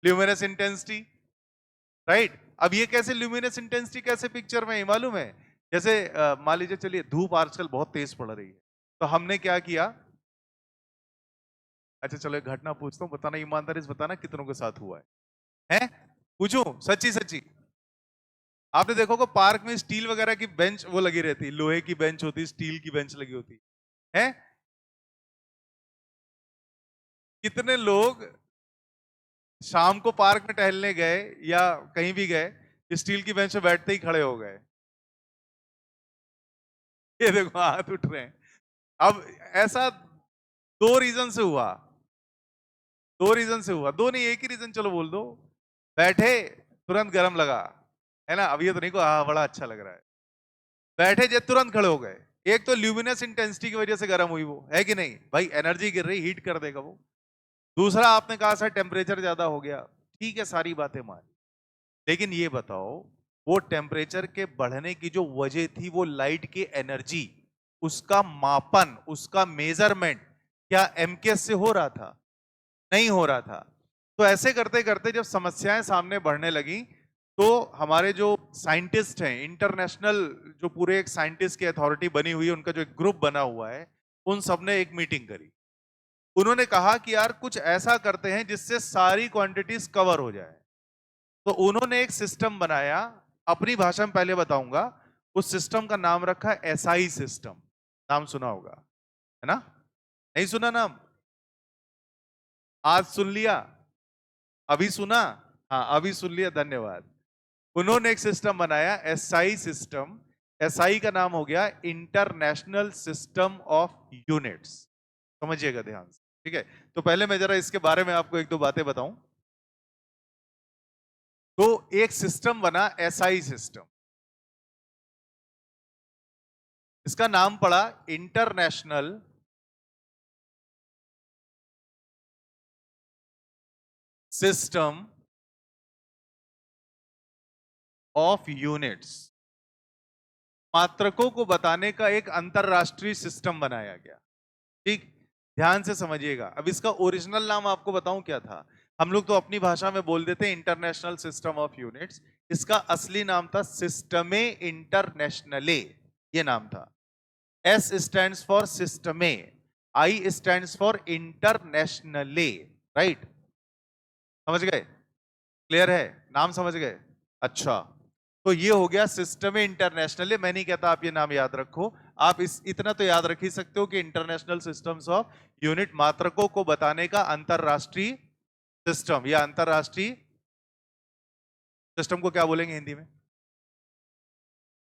ल्यूमिनस इंटेंसिटी, राइट? अब ये कैसे ल्यूमिनस इंटेंसिटी कैसे पिक्चर में है मालूम है? जैसे मान लीजिए, चलिए धूप आजकल बहुत तेज पड़ रही है, तो हमने क्या किया? अच्छा चलो एक घटना पूछता हूँ, बताना ईमानदारी से बताना कितनों के साथ हुआ है? पूछूं सच्ची सच्ची? आपने देखो कि पार्क में स्टील वगैरह की बेंच वो लगी रहती, लोहे की बेंच होती, स्टील की बेंच लगी होती है। कितने लोग शाम को पार्क में टहलने गए या कहीं भी गए, स्टील की बेंच पे बैठते ही खड़े हो गए? ये देखो हाथ उठ रहे हैं। अब ऐसा दो रीजन से हुआ, दो रीजन से हुआ, दो नहीं एक ही रीजन, चलो बोल दो। बैठे, तुरंत गर्म लगा, है ना? अब ये तो नहीं को हाँ बड़ा अच्छा लग रहा है, बैठे जे तुरंत खड़े हो गए। एक तो ल्यूमिनस इंटेंसिटी की वजह से गर्म हुई वो, है कि नहीं भाई? एनर्जी गिर रही, हीट कर देगा वो। दूसरा आपने कहा सर टेम्परेचर ज्यादा हो गया, ठीक है सारी बातें मान, लेकिन ये बताओ वो टेम्परेचर के बढ़ने की जो वजह थी वो लाइट की एनर्जी, उसका मापन, उसका मेजरमेंट क्या एमकेएस से हो रहा था? नहीं हो रहा था। तो ऐसे करते करते जब समस्याएं सामने बढ़ने लगी, तो हमारे जो साइंटिस्ट हैं इंटरनेशनल, जो पूरे एक साइंटिस्ट की अथॉरिटी बनी हुई है, उनका जो एक ग्रुप बना हुआ है, उन सबने एक मीटिंग करी। उन्होंने कहा कि यार कुछ ऐसा करते हैं जिससे सारी क्वांटिटीज कवर हो जाए। तो उन्होंने एक सिस्टम बनाया, अपनी भाषा में पहले बताऊंगा। उस सिस्टम का नाम रखा एसआई सिस्टम। नाम सुना होगा, है ना? नहीं सुना नाम? आज सुन लिया? अभी सुना? हाँ अभी सुन लिया, धन्यवाद। उन्होंने एक सिस्टम बनाया, एसआई सिस्टम। एसआई का नाम हो गया इंटरनेशनल सिस्टम ऑफ यूनिट्स। समझिएगा ध्यान से, ठीक है? तो पहले मैं जरा इसके बारे में आपको एक दो बातें बताऊं। तो एक सिस्टम बना एसआई सिस्टम, इसका नाम पड़ा इंटरनेशनल सिस्टम ऑफ यूनिट्स। मात्रकों को बताने का एक अंतरराष्ट्रीय सिस्टम बनाया गया, ठीक? ध्यान से समझिएगा। अब इसका ओरिजिनल नाम आपको बताऊं क्या था? हम लोग तो अपनी भाषा में बोल देते हैं इंटरनेशनल सिस्टम ऑफ यूनिट्स। इसका असली नाम था सिस्टमे इंटरनेशनले, ये नाम था। एस स्टैंड्स फॉर सिस्टमे, आई स्टैंड्स फॉर इंटरनेशनले, राइट? समझ गए? क्लियर है? नाम समझ गए? अच्छा, तो ये हो गया सिस्टम इंटरनेशनल। मैं नहीं कहता आप ये नाम याद रखो, आप इस इतना तो याद रख ही सकते हो कि इंटरनेशनल सिस्टम्स ऑफ यूनिट, मात्रकों को बताने का अंतरराष्ट्रीय सिस्टम। या अंतरराष्ट्रीय सिस्टम को क्या बोलेंगे हिंदी में?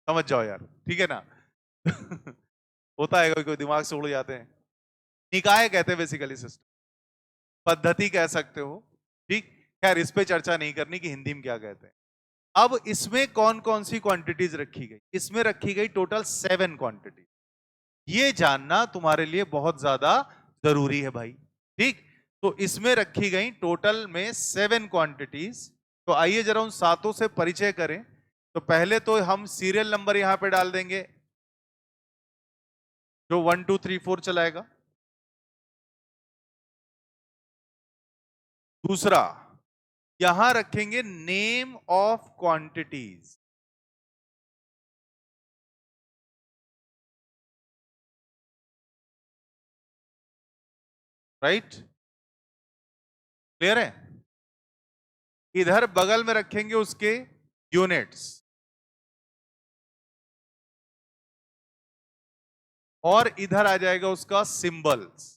समझ जाओ यार, ठीक है ना? होता है कोई कोई दिमाग से उड़ जाते हैं। निकाय कहते हैं बेसिकली सिस्टम, पद्धति कह सकते हो, ठीक? खैर इस पे चर्चा नहीं करनी कि हिंदी में क्या कहते हैं। अब इसमें कौन कौन सी क्वांटिटीज रखी गई? इसमें रखी गई टोटल 7 क्वांटिटी। ये जानना तुम्हारे लिए बहुत ज्यादा जरूरी है भाई, ठीक? तो इसमें रखी गई टोटल में 7 क्वांटिटीज। तो आइए जरा उन सातों से परिचय करें। तो पहले तो हम सीरियल नंबर यहां पे डाल देंगे, जो 1 2 3 4 चलाएगा। दूसरा, यहां रखेंगे name of quantities, right? Clear है? इधर बगल में रखेंगे उसके यूनिट्स। और इधर आ जाएगा उसका सिंबल्स।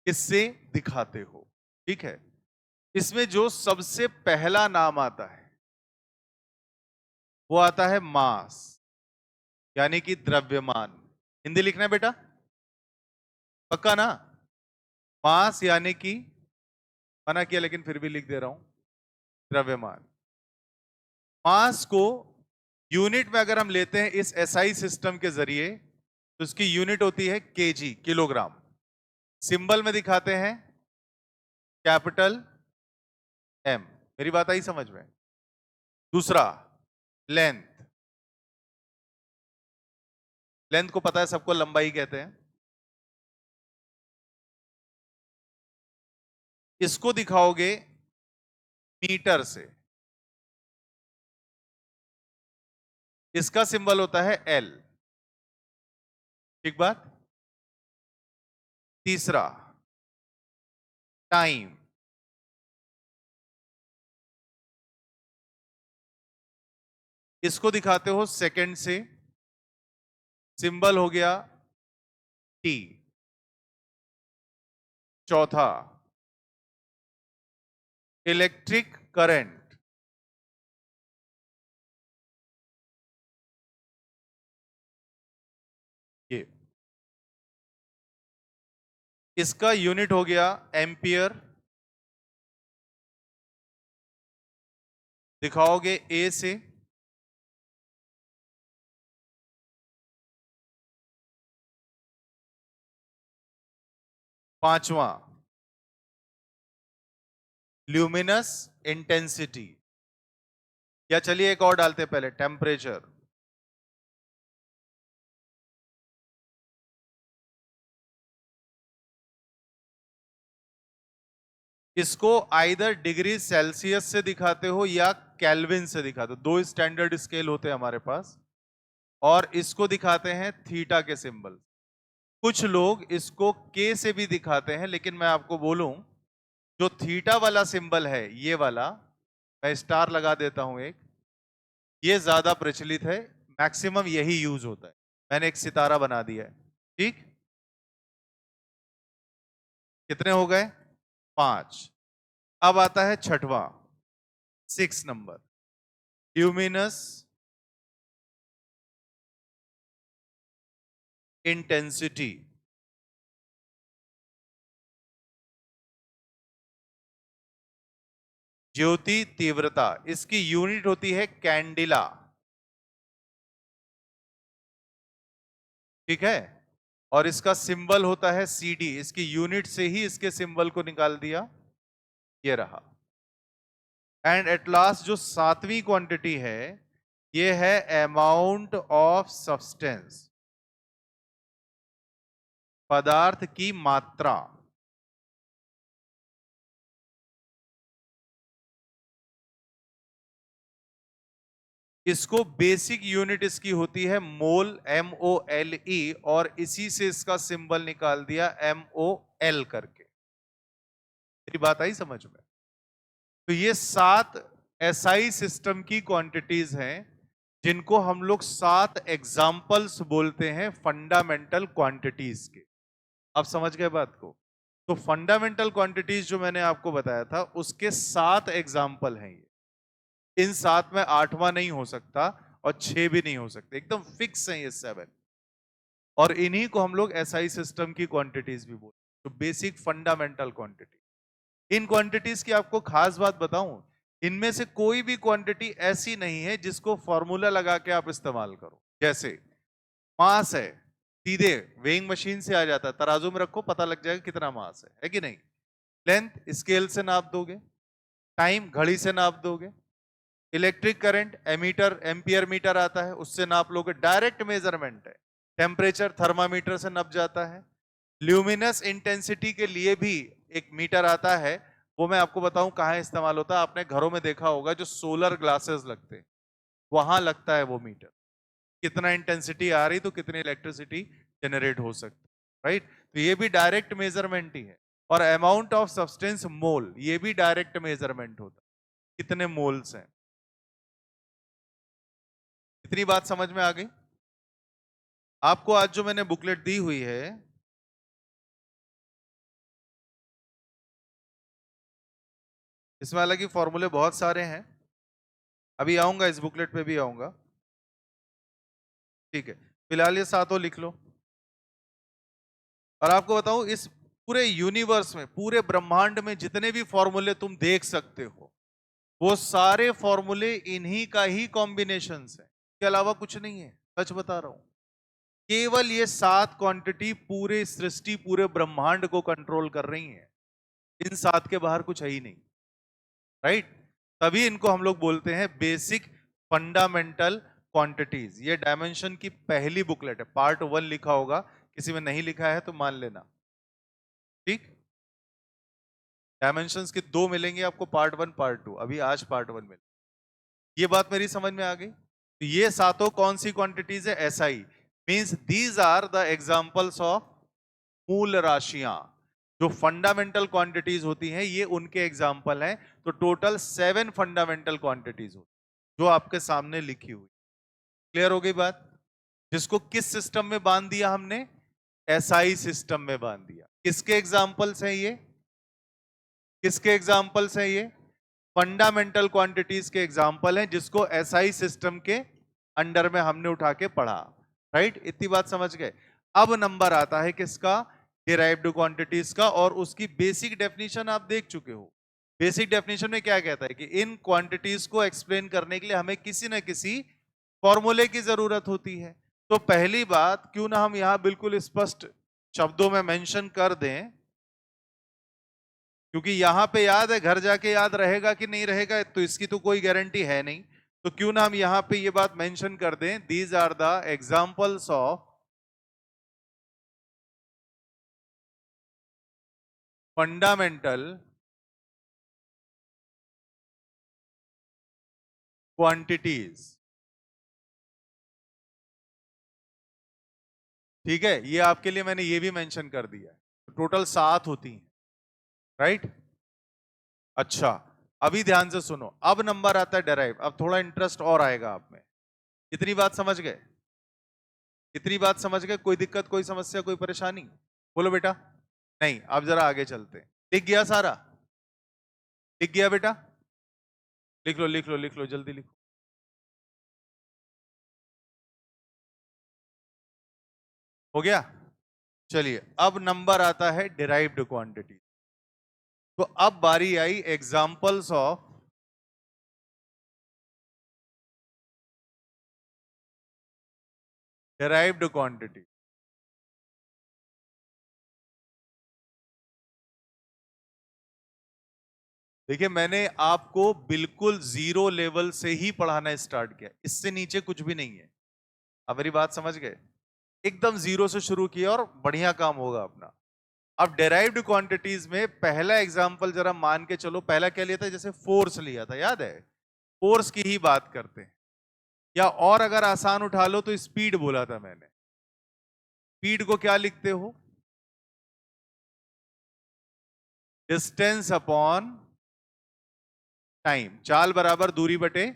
इससे दिखाते हो, ठीक है। इसमें जो सबसे पहला नाम आता है वो आता है मास, यानी कि द्रव्यमान। हिंदी लिखना है बेटा, पक्का ना? मास यानी कि, मना किया लेकिन फिर भी लिख दे रहा हूं, द्रव्यमान। मास को यूनिट में अगर हम लेते हैं इस एसआई सिस्टम के जरिए, तो उसकी यूनिट होती है केजी, किलोग्राम। सिंबल में दिखाते हैं कैपिटल एम। मेरी बात आई समझ में? दूसरा, लेंथ। लेंथ को पता है सबको, लंबाई कहते हैं। इसको दिखाओगे मीटर से, इसका सिंबल होता है एल। ठीक बात। तीसरा, टाइम। इसको दिखाते हो सेकंड से, सिंबल हो गया टी। चौथा, इलेक्ट्रिक करंट। ये इसका यूनिट हो गया एम्पियर। दिखाओगे ए से। पांचवा, ल्यूमिनस इंटेंसिटी। या चलिए एक और डालते हैं पहले, टेम्परेचर। इसको आइदर डिग्री सेल्सियस से दिखाते हो या केल्विन से दिखाते हो, दो स्टैंडर्ड स्केल होते हैं हमारे पास। और इसको दिखाते हैं थीटा के सिंबल। कुछ लोग इसको के से भी दिखाते हैं, लेकिन मैं आपको बोलूं, जो थीटा वाला सिंबल है ये वाला, मैं स्टार लगा देता हूं एक, ये ज्यादा प्रचलित है, मैक्सिमम यही यूज होता है। मैंने एक सितारा बना दिया है, ठीक। कितने हो गए? 5। अब आता है छठवां, 6 नंबर, ल्यूमिनस इंटेंसिटी। ज्योति तीव्रता, इसकी यूनिट होती है कैंडिला, ठीक है। और इसका सिंबल होता है सीडी, इसकी यूनिट से ही इसके सिंबल को निकाल दिया, ये रहा। एंड एट लास्ट जो सातवीं क्वांटिटी है, ये है अमाउंट ऑफ सब्सटेंस, पदार्थ की मात्रा। इसको बेसिक यूनिट इसकी होती है मोल, MOLE, और इसी से इसका सिंबल निकाल दिया MOL करके। मेरी बात आई समझ में? तो ये 7 एसआई सिस्टम की क्वांटिटीज हैं, जिनको हम लोग 7 एग्जाम्पल्स बोलते हैं फंडामेंटल क्वांटिटीज के। आप समझ गए बात को? तो फंडामेंटल क्वांटिटीज जो मैंने आपको बताया था, उसके 7 एग्जाम्पल हैं ये। इन 7 में 8वां नहीं हो सकता और 6 भी नहीं हो सकते, एकदम फिक्स है ये 7। और इन्हीं को हम लोग एसआई सिस्टम की क्वांटिटीज भी बोलते हैं, तो बेसिक फंडामेंटल क्वांटिटी। इन क्वांटिटीज की आपको खास बात बताऊं, इनमें से कोई भी क्वांटिटी ऐसी नहीं है जिसको फॉर्मूला लगा के आप इस्तेमाल करो। जैसे मास है, सीधे वेइंग मशीन से आ जाता है, तराजू में रखो पता लग जाएगा कितना मास है कि नहीं। लेंथ स्केल से नाप दोगे, टाइम घड़ी से नाप दोगे, electric current ammeter, ampere meter आता है, उससे नाप लोगे, डायरेक्ट मेजरमेंट है। टेम्परेचर थर्मामीटर से नप जाता है। ल्यूमिनस इंटेंसिटी के लिए भी एक मीटर आता है, वो मैं आपको बताऊं कहां इस्तेमाल होता है। आपने घरों में देखा होगा, जो सोलर ग्लासेस लगते हैं वहां लगता है वो मीटर। कितना इंटेंसिटी आ रही तो कितनी इलेक्ट्रिसिटी जनरेट हो सकती, राइट। तो ये भी डायरेक्ट मेजरमेंट ही है। और अमाउंट ऑफ सब्सटेंस मोल, ये भी डायरेक्ट मेजरमेंट होता है, कितने मोल्स हैं। इतनी बात समझ में आ गई? आपको आज जो मैंने बुकलेट दी हुई है, इसमें हालांकि फॉर्मूले बहुत सारे हैं, अभी आऊंगा, इस बुकलेट पे भी आऊंगा। ठीक है, फिलहाल ये सातों लिख लो। और आपको बताऊं, इस पूरे यूनिवर्स में, पूरे ब्रह्मांड में जितने भी फॉर्मूले तुम देख सकते हो, वो सारे फॉर्मूले इन्हीं का ही कॉम्बिनेशन है, इसके अलावा कुछ नहीं है। सच बता रहा हूं, केवल ये 7 क्वांटिटी पूरे सृष्टि, पूरे ब्रह्मांड को कंट्रोल कर रही हैं। इन 7 के बाहर कुछ है ही नहीं, राइट? तभी इनको हम लोग बोलते हैं बेसिक फंडामेंटल क्वांटिटीज। ये डायमेंशन की पहली बुकलेट है, पार्ट 1 लिखा होगा, किसी में नहीं लिखा है तो मान लेना। ठीक, डायमेंशंस के 2 मिलेंगे आपको, पार्ट 1 पार्ट 2, अभी आज पार्ट 1 मिले। ये बात मेरी समझ में आ गई? तो ये सातों कौन सी क्वांटिटीज है? SI means these are the examples of मूल राशियां। जो फंडामेंटल क्वांटिटीज होती हैं, ये उनके एग्जांपल हैं। तो टोटल 7 फंडामेंटल क्वांटिटीज होती जो आपके सामने लिखी हुई। क्लियर हो गई बात? जिसको किस सिस्टम में बांध दिया हमने? एसआई सिस्टम में बांध दिया। किसके एग्जांपल्स हैं ये? किसके एग्जांपल्स हैं ये? फंडामेंटल क्वांटिटीज के एग्जांपल हैं, जिसको एसआई सिस्टम के अंडर में हमने उठा के पढ़ा। राइट, इतनी बात समझ गए? अब नंबर आता है किसका? डिराइव्ड क्वांटिटीज का। और उसकी बेसिक डेफिनेशन आप देख चुके हो। बेसिक डेफिनेशन में क्या कहता है कि इन क्वांटिटीज को एक्सप्लेन करने के लिए हमें किसी न किसी फॉर्मूले की जरूरत होती है। तो पहली बात, क्यों ना हम यहां बिल्कुल स्पष्ट शब्दों में मेंशन कर दें, क्योंकि यहां पे याद है, घर जाके याद रहेगा कि नहीं रहेगा तो इसकी तो कोई गारंटी है नहीं। तो क्यों ना हम यहां पे ये बात मेंशन कर दें, these are the examples of fundamental quantities. ठीक है, ये आपके लिए मैंने ये भी मेंशन कर दिया है। टोटल 7 होती हैं, राइट? अच्छा, अभी ध्यान से सुनो, अब नंबर आता है डेराइव। अब थोड़ा इंटरेस्ट और आएगा आप में। इतनी बात समझ गए? इतनी बात समझ गए? कोई दिक्कत, कोई समस्या, कोई परेशानी? बोलो बेटा। नहीं, अब जरा आगे चलते हैं। लिख गया सारा? लिख गया बेटा? लिख लो लिख लो लिख लो, जल्दी लिखो। हो गया? चलिए, अब नंबर आता है डिराइव्ड क्वांटिटी। तो अब बारी आई एग्जांपल्स ऑफ डिराइव्ड क्वांटिटी। देखिए, मैंने आपको बिल्कुल जीरो लेवल से ही पढ़ाना स्टार्ट किया, इससे नीचे कुछ भी नहीं है। अब मेरी बात समझ गए? एकदम जीरो से शुरू किया और बढ़िया काम होगा अपना। अब डेराइव्ड क्वांटिटीज में पहला एग्जांपल जरा मान के चलो। पहला क्या लिया था? जैसे फोर्स लिया था, याद है? फोर्स की ही बात करते हैं। या और अगर आसान उठा लो तो स्पीड बोला था मैंने। स्पीड को क्या लिखते हो? Distance upon time. चाल बराबर दूरी बटे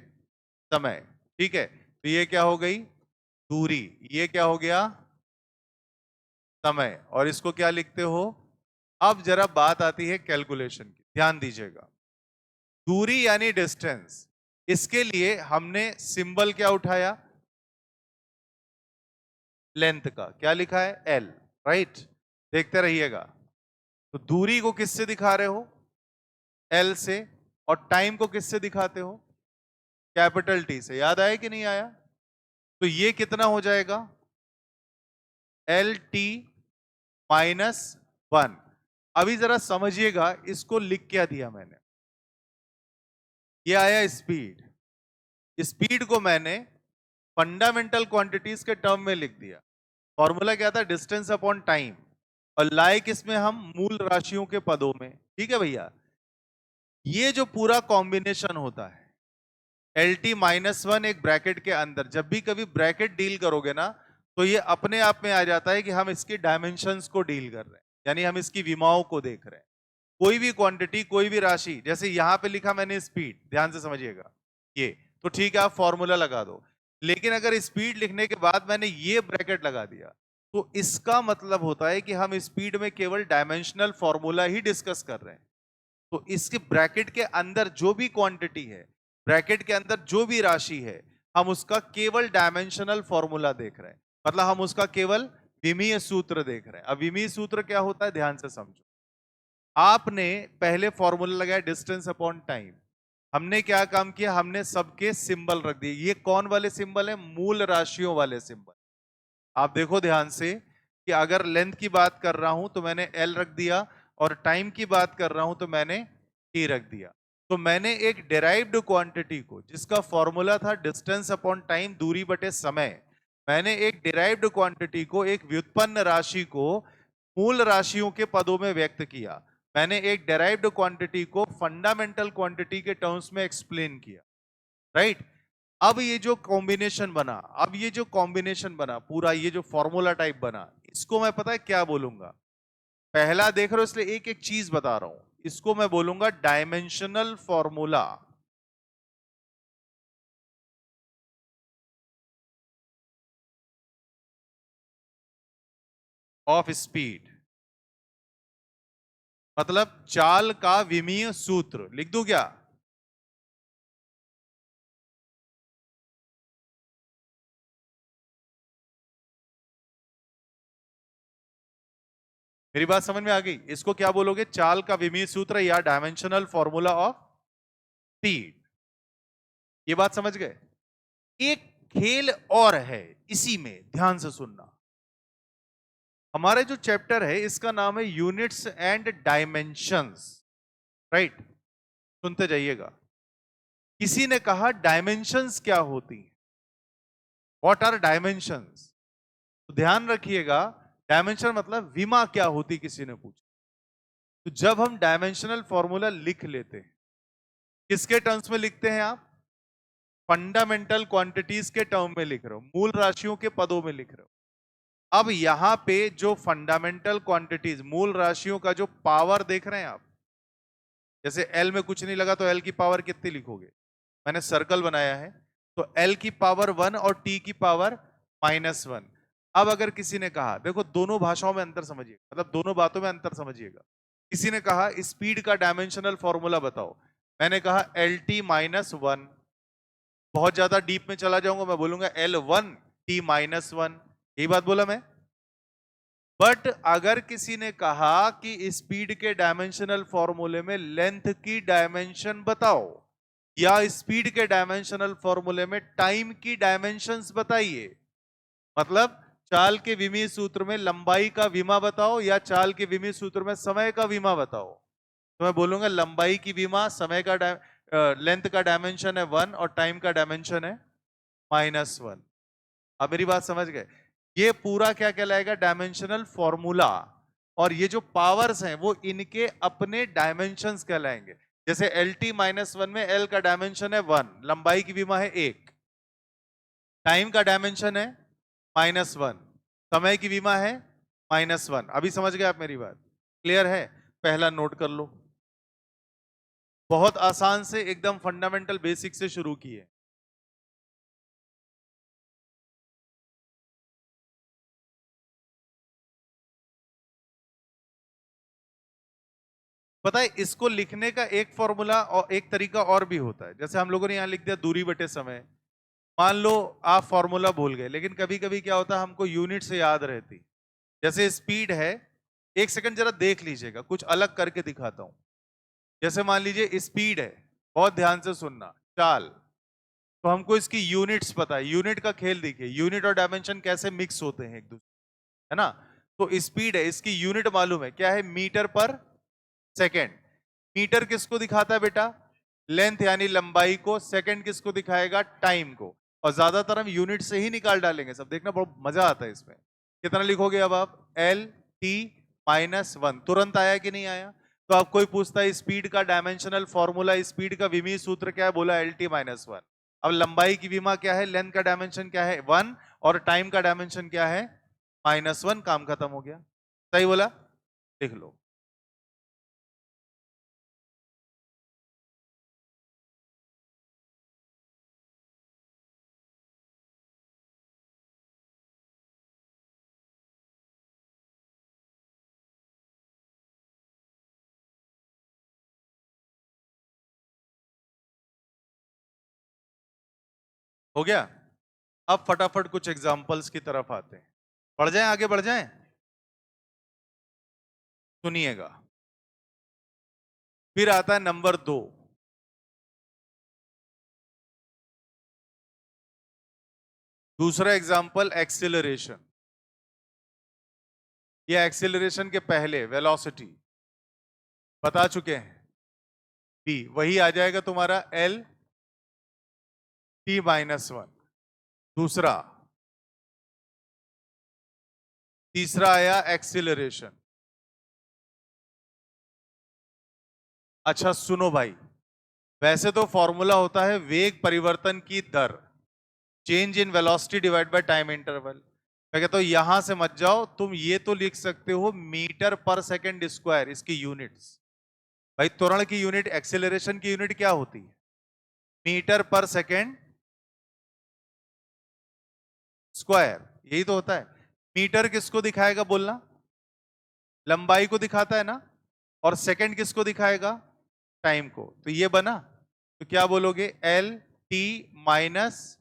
समय। ठीक है, तो ये क्या हो गई? दूरी। ये क्या हो गया? समय। और इसको क्या लिखते हो? अब जरा बात आती है कैलकुलेशन की, ध्यान दीजिएगा। दूरी यानी डिस्टेंस, इसके लिए हमने सिंबल क्या उठाया? लेंथ का। क्या लिखा है? एल। राइट, देखते रहिएगा। तो दूरी को किससे दिखा रहे हो? एल से। और टाइम को किससे दिखाते हो? कैपिटल टी से। याद आया कि नहीं आया? तो ये कितना हो जाएगा? L T minus 1। अभी जरा समझिएगा, इसको लिख क्या दिया मैंने? ये आया स्पीड। स्पीड को मैंने फंडामेंटल क्वांटिटीज के टर्म में लिख दिया। फॉर्मूला क्या था? Distance upon time. और लाइक इसमें हम मूल राशियों के पदों में। ठीक है भैया? ये जो पूरा कॉम्बिनेशन होता है, एल टी माइनस 1 एक ब्रैकेट के अंदर, जब भी कभी ब्रैकेट डील करोगे ना, तो ये अपने आप में आ जाता है कि हम इसकी डायमेंशंस को डील कर रहे हैं, यानी हम इसकी विमाओं को देख रहे हैं। कोई भी क्वांटिटी, कोई भी राशि, जैसे यहां पे लिखा मैंने स्पीड, ध्यान से समझिएगा ये, तो ठीक है आप फॉर्मूला लगा दो। लेकिन अगर स्पीड लिखने के बाद मैंने ये ब्रैकेट लगा दिया तो इसका मतलब होता है कि हम स्पीड में केवल डायमेंशनल फॉर्मूला ही डिस्कस कर रहे हैं। तो इसके ब्रैकेट के अंदर जो भी क्वांटिटी है, ब्रैकेट के अंदर जो भी राशि है, हम उसका केवल डायमेंशनल फॉर्मूला देख रहे हैं। मतलब हम उसका केवल विमीय सूत्र देख रहे हैं। अब विमीय सूत्र क्या होता है, ध्यान से समझो। आपने पहले फॉर्मूला लगाया डिस्टेंस अपॉन टाइम। हमने क्या काम किया, हमने सबके सिंबल रख दिए। ये कौन वाले सिंबल है, मूल राशियों वाले सिंबल। आप देखो ध्यान से कि अगर लेंथ की बात कर रहा हूं तो मैंने एल रख दिया, और टाइम की बात कर रहा हूं तो मैंने टी रख दिया। तो मैंने एक डिराइव्ड क्वांटिटी को, जिसका फॉर्मूला था डिस्टेंस अपॉन टाइम, दूरी बटे समय, मैंने एक डिराइव्ड क्वांटिटी को, एक व्युत्पन्न राशि को मूल राशियों के पदों में व्यक्त किया। मैंने एक डिराइव्ड क्वांटिटी को फंडामेंटल क्वांटिटी के टर्म्स में एक्सप्लेन किया, राइट। अब ये जो कॉम्बिनेशन बना, अब ये जो कॉम्बिनेशन बना, पूरा ये जो फॉर्मूला टाइप बना, इसको मैं पता है क्या बोलूंगा, पहला देख रहे हो इसलिए एक एक चीज बता रहा हूं, इसको मैं बोलूंगा डायमेंशनल फॉर्मूला ऑफ स्पीड। मतलब चाल का विमीय सूत्र लिख दूं क्या? मेरी बात समझ में आ गई? इसको क्या बोलोगे, चाल का विमीय सूत्र या डायमेंशनल फॉर्मूला ऑफ स्पीड। ये बात समझ गए? एक खेल और है इसी में, ध्यान से सुनना। हमारे जो चैप्टर है इसका नाम है यूनिट्स एंड डायमेंशंस, राइट। सुनते जाइएगा। किसी ने कहा डायमेंशंस क्या होती हैं, व्हाट आर डायमेंशंस। तो ध्यान रखिएगा, डायमेंशन मतलब विमा क्या होती, किसी ने पूछा। तो जब हम डायमेंशनल फॉर्मूला लिख लेते हैं, किसके टर्म्स में लिखते हैं आप? फंडामेंटल क्वांटिटीज के टर्म में लिख रहे हो, मूल राशियों के पदों में लिख रहे हो। अब यहां पे जो फंडामेंटल क्वांटिटीज, मूल राशियों का जो पावर देख रहे हैं आप, जैसे एल में कुछ नहीं लगा तो एल की पावर कितनी लिखोगे? मैंने सर्कल बनाया है, तो एल की पावर 1 और टी की पावर -1। अब अगर किसी ने कहा, देखो दोनों भाषाओं में अंतर समझिए, मतलब दोनों बातों में अंतर समझिएगा। किसी ने कहा स्पीड का डायमेंशनल फॉर्मूला बताओ, मैंने कहा एल टी -1। बहुत ज्यादा डीप में चला जाऊंगा, मैं बोलूंगा L1 T-1। यही बात बोला मैं। बट अगर किसी ने कहा कि स्पीड के डायमेंशनल फॉर्मूले में लेंथ की डायमेंशन बताओ, या स्पीड के डायमेंशनल फॉर्मूले में टाइम की डायमेंशंस बताइए, मतलब चाल के विमीय सूत्र में लंबाई का विमा बताओ, या चाल के विमीय सूत्र में समय का विमा बताओ, तो मैं बोलूंगा लंबाई की विमा, समय का लेंथ का डायमेंशन है 1 और टाइम का डायमेंशन है -1। अब मेरी बात समझ गए? ये पूरा क्या कहलाएगा, डायमेंशनल फॉर्मूला। और ये जो पावर्स हैं वो इनके अपने डायमेंशंस कहलाएंगे। जैसे LT-1 में L का डायमेंशन है 1, लंबाई की विमा है 1, टाइम का डायमेंशन है -1, समय की विमा है -1। अभी समझ गए आप मेरी बात? क्लियर है? पहला नोट कर लो। बहुत आसान से, एकदम फंडामेंटल बेसिक से शुरू किए। पता है इसको लिखने का एक फॉर्मूला और एक तरीका और भी होता है। जैसे हम लोगों ने यहां लिख दिया दूरी बटे समय। मान लो आप फॉर्मूला भूल गए, लेकिन कभी कभी क्या होता है, हमको यूनिट से याद रहती। जैसे स्पीड है, एक सेकंड जरा देख लीजिएगा, कुछ अलग करके दिखाता हूं। जैसे मान लीजिए स्पीड है, बहुत ध्यान से सुनना, चाल। तो हमको इसकी यूनिट्स पता है। यूनिट का खेल देखिए, यूनिट और डायमेंशन कैसे मिक्स होते हैं एक दूसरे, है ना। तो स्पीड है, इसकी यूनिट मालूम है क्या है, मीटर पर सेकेंड। मीटर किसको दिखाता है बेटा, लेंथ यानी लंबाई को। सेकंड किसको दिखाएगा, टाइम को। और ज्यादातर हम यूनिट से ही निकाल डालेंगे, सब देखना, बहुत मजा आता है इसमें। कितना लिखोगे अब आप, LT-1, तुरंत आया कि नहीं आया? तो अब कोई पूछता है स्पीड का डायमेंशनल फॉर्मूला, स्पीड का विमीय सूत्र क्या है, बोला LT-1। अब लंबाई की विमा क्या है, लेंथ का डायमेंशन क्या है 1, और टाइम का डायमेंशन क्या है -1। काम खत्म हो गया। सही बोला? लिख लो। हो गया। अब फटाफट कुछ एग्जांपल्स की तरफ आते हैं। बढ़ जाएं, आगे बढ़ जाएं। सुनिएगा। फिर आता है नंबर 2। दूसरा एग्जांपल एक्सेलरेशन। ये एक्सेलरेशन के पहले वेलोसिटी बता चुके हैं, v वही आ जाएगा तुम्हारा l t-1। दूसरा, तीसरा आया एक्सेलरेशन। अच्छा सुनो भाई, वैसे तो फॉर्मूला होता है वेग परिवर्तन की दर, change in velocity divide by time interval. मैं कहता हूं यहां से मत जाओ, तुम ये तो लिख सकते हो मीटर पर सेकेंड स्क्वायर, इसकी यूनिट्स। भाई त्वरण की यूनिट, एक्सेलरेशन की यूनिट क्या होती है? मीटर पर सेकेंड स्क्वायर, यही तो होता है। मीटर किसको दिखाएगा बोलना? लंबाई को दिखाता है ना। और सेकंड किसको दिखाएगा? टाइम को। तो ये बना, तो क्या बोलोगे? L T minus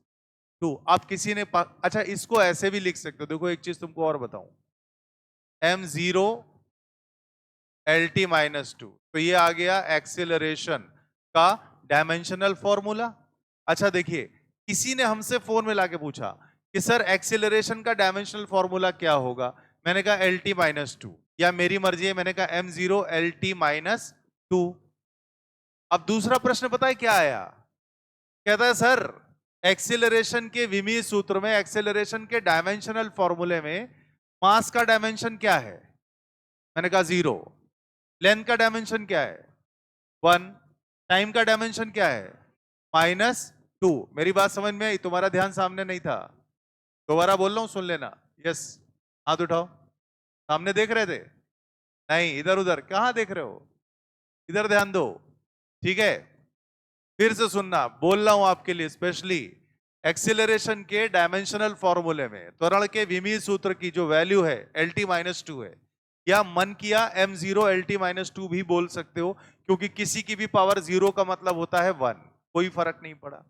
2। अब किसी ने अच्छा इसको ऐसे भी लिख सकते हो, देखो एक चीज तुमको और बताऊं, m0 LT-2। तो ये आ गया एक्सेलरेशन का डायमेंशनल फॉर्मूला। अच्छा देखिए, किसी ने हमसे फोन में लाके पूछा कि सर एक्सेलरेशन का डायमेंशनल फॉर्मूला क्या होगा? मैंने कहा LT-2, या मेरी मर्जी है, मैंने कहा m0 LT-2। अब दूसरा प्रश्न पता है क्या आया? कहता है सर एक्सेलरेशन के विमीय सूत्र में, एक्सेलरेशन के डायमेंशनल फॉर्मूले में मास का डायमेंशन क्या है? मैंने कहा 0। लेंथ का डायमेंशन क्या है? 1। टाइम का डायमेंशन क्या है? -2। मेरी बात समझ में आई? तुम्हारा ध्यान सामने नहीं था, दोबारा बोल रहा हूं, सुन लेना। यस, हाथ उठाओ। सामने देख रहे थे? नहीं, इधर उधर कहां देख रहे हो? इधर ध्यान दो, ठीक है? फिर से सुनना, बोल रहा हूं आपके लिए स्पेशली। एक्सीलरेशन के डायमेंशनल फॉर्मूले में त्वरण के विमीय सूत्र की जो वैल्यू है LT-2 है, या मन किया m0 LT-2 भी बोल सकते हो, क्योंकि किसी की भी पावर 0 का मतलब होता है 1, कोई फर्क नहीं पड़ा।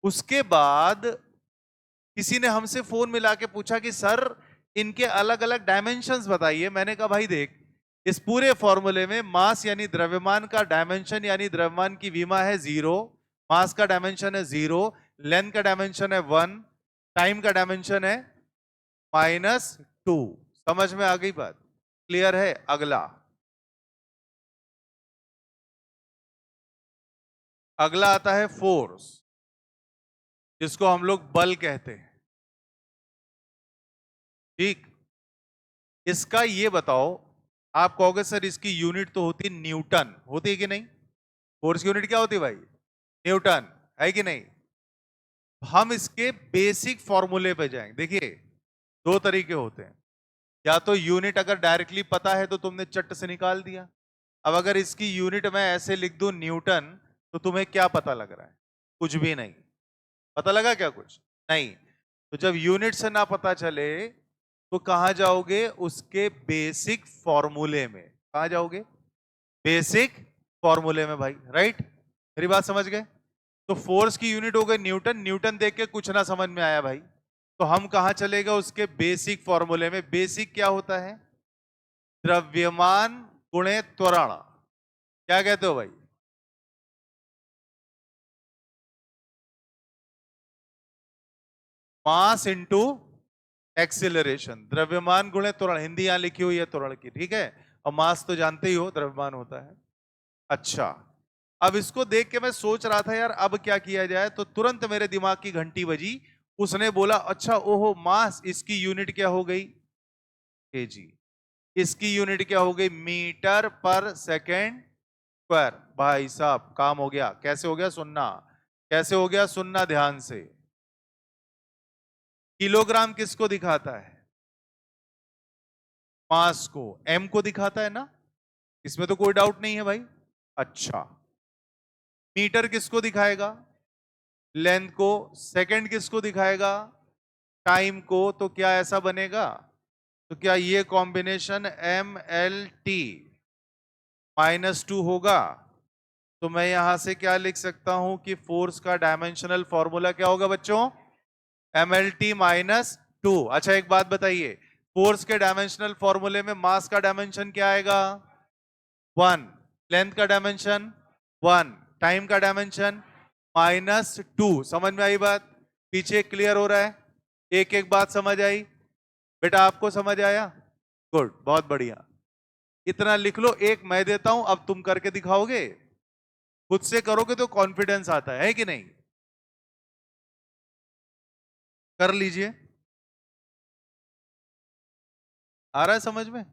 उसके बाद किसी ने हमसे फोन मिला के पूछा कि सर इनके अलग अलग डायमेंशंस बताइए। मैंने कहा भाई देख, इस पूरे फॉर्मूले में मास यानी द्रव्यमान का डायमेंशन यानी द्रव्यमान की विमा है 0, मास का डायमेंशन है 0, लेंथ का डायमेंशन है 1, टाइम का डायमेंशन है -2। समझ में आ गई बात? क्लियर है? अगला, अगला आता है फोर्स, जिसको हम लोग बल कहते हैं। ठीक, इसका ये बताओ, आप कहोगे सर इसकी यूनिट तो होती न्यूटन, होती है कि नहीं? फोर्स की यूनिट क्या होती है भाई? न्यूटन, है कि नहीं? हम इसके बेसिक फॉर्मूले पे जाएंगे। देखिए, दो तरीके होते हैं, या तो यूनिट अगर डायरेक्टली पता है तो तुमने चट से निकाल दिया। अब अगर इसकी यूनिट मैं ऐसे लिख दूं न्यूटन, तो तुम्हें क्या पता लग रहा है? कुछ भी नहीं पता लगा क्या? कुछ नहीं। तो जब यूनिट से ना पता चले तो कहां जाओगे? उसके बेसिक फॉर्मूले में। कहां जाओगे? बेसिक फॉर्मूले में भाई, राइट? मेरी बात समझ गए? तो फोर्स की यूनिट हो गई न्यूटन। न्यूटन देख के कुछ ना समझ में आया भाई, तो हम कहां चलेगा? उसके बेसिक फॉर्मूले में। बेसिक क्या होता है? द्रव्यमान गुणे त्वरण। क्या कहते हो भाई? मास इंटू एक्सिलरेशन, द्रव्यमान गुणे त्वरण। हिंदी यहां लिखी हुई है त्वरण की, ठीक है? और मास तो जानते ही हो द्रव्यमान होता है। अच्छा, अब इसको देख के मैं सोच रहा था यार अब क्या किया जाए, तो तुरंत मेरे दिमाग की घंटी बजी। उसने बोला अच्छा ओहो मास, इसकी यूनिट क्या हो गई? केजी। इसकी यूनिट क्या हो गई? मीटर पर सेकेंड स्क्वायर। भाई साहब काम हो गया। कैसे हो गया? सुनना, कैसे हो गया? सुनना ध्यान से। किलोग्राम किसको दिखाता है? मास को। एम को दिखाता है ना, इसमें तो कोई डाउट नहीं है भाई। अच्छा, मीटर किसको दिखाएगा? लेंथ को। सेकंड किसको दिखाएगा? टाइम को। तो क्या ऐसा बनेगा? तो क्या ये कॉम्बिनेशन MLT-2 होगा? तो मैं यहां से क्या लिख सकता हूं कि फोर्स का डायमेंशनल फॉर्मूला क्या होगा बच्चों? mlt minus 2। अच्छा एक बात बताइए, फोर्स के डायमेंशनल फॉर्मूले में मास का डायमेंशन क्या आएगा? 1। लेंथ का डायमेंशन 1। टाइम का डायमेंशन -2। समझ में आई बात? पीछे क्लियर हो रहा है? एक एक बात समझ आई? बेटा आपको समझ आया? गुड, बहुत बढ़िया। इतना लिख लो। एक मैं देता हूं, अब तुम करके दिखाओगे। खुद से करोगे तो कॉन्फिडेंस आता है कि नहीं? कर लीजिए। आ रहा है समझ में?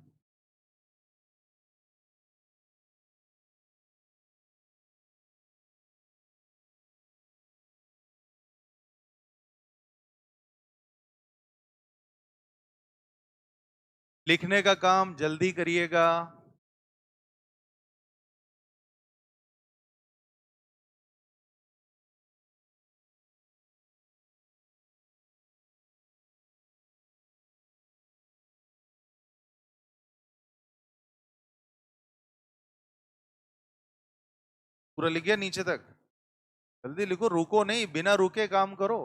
लिखने का काम जल्दी करिएगा। पूरा लिख गया नीचे तक? जल्दी लिखो, रुको नहीं, बिना रुके काम करो।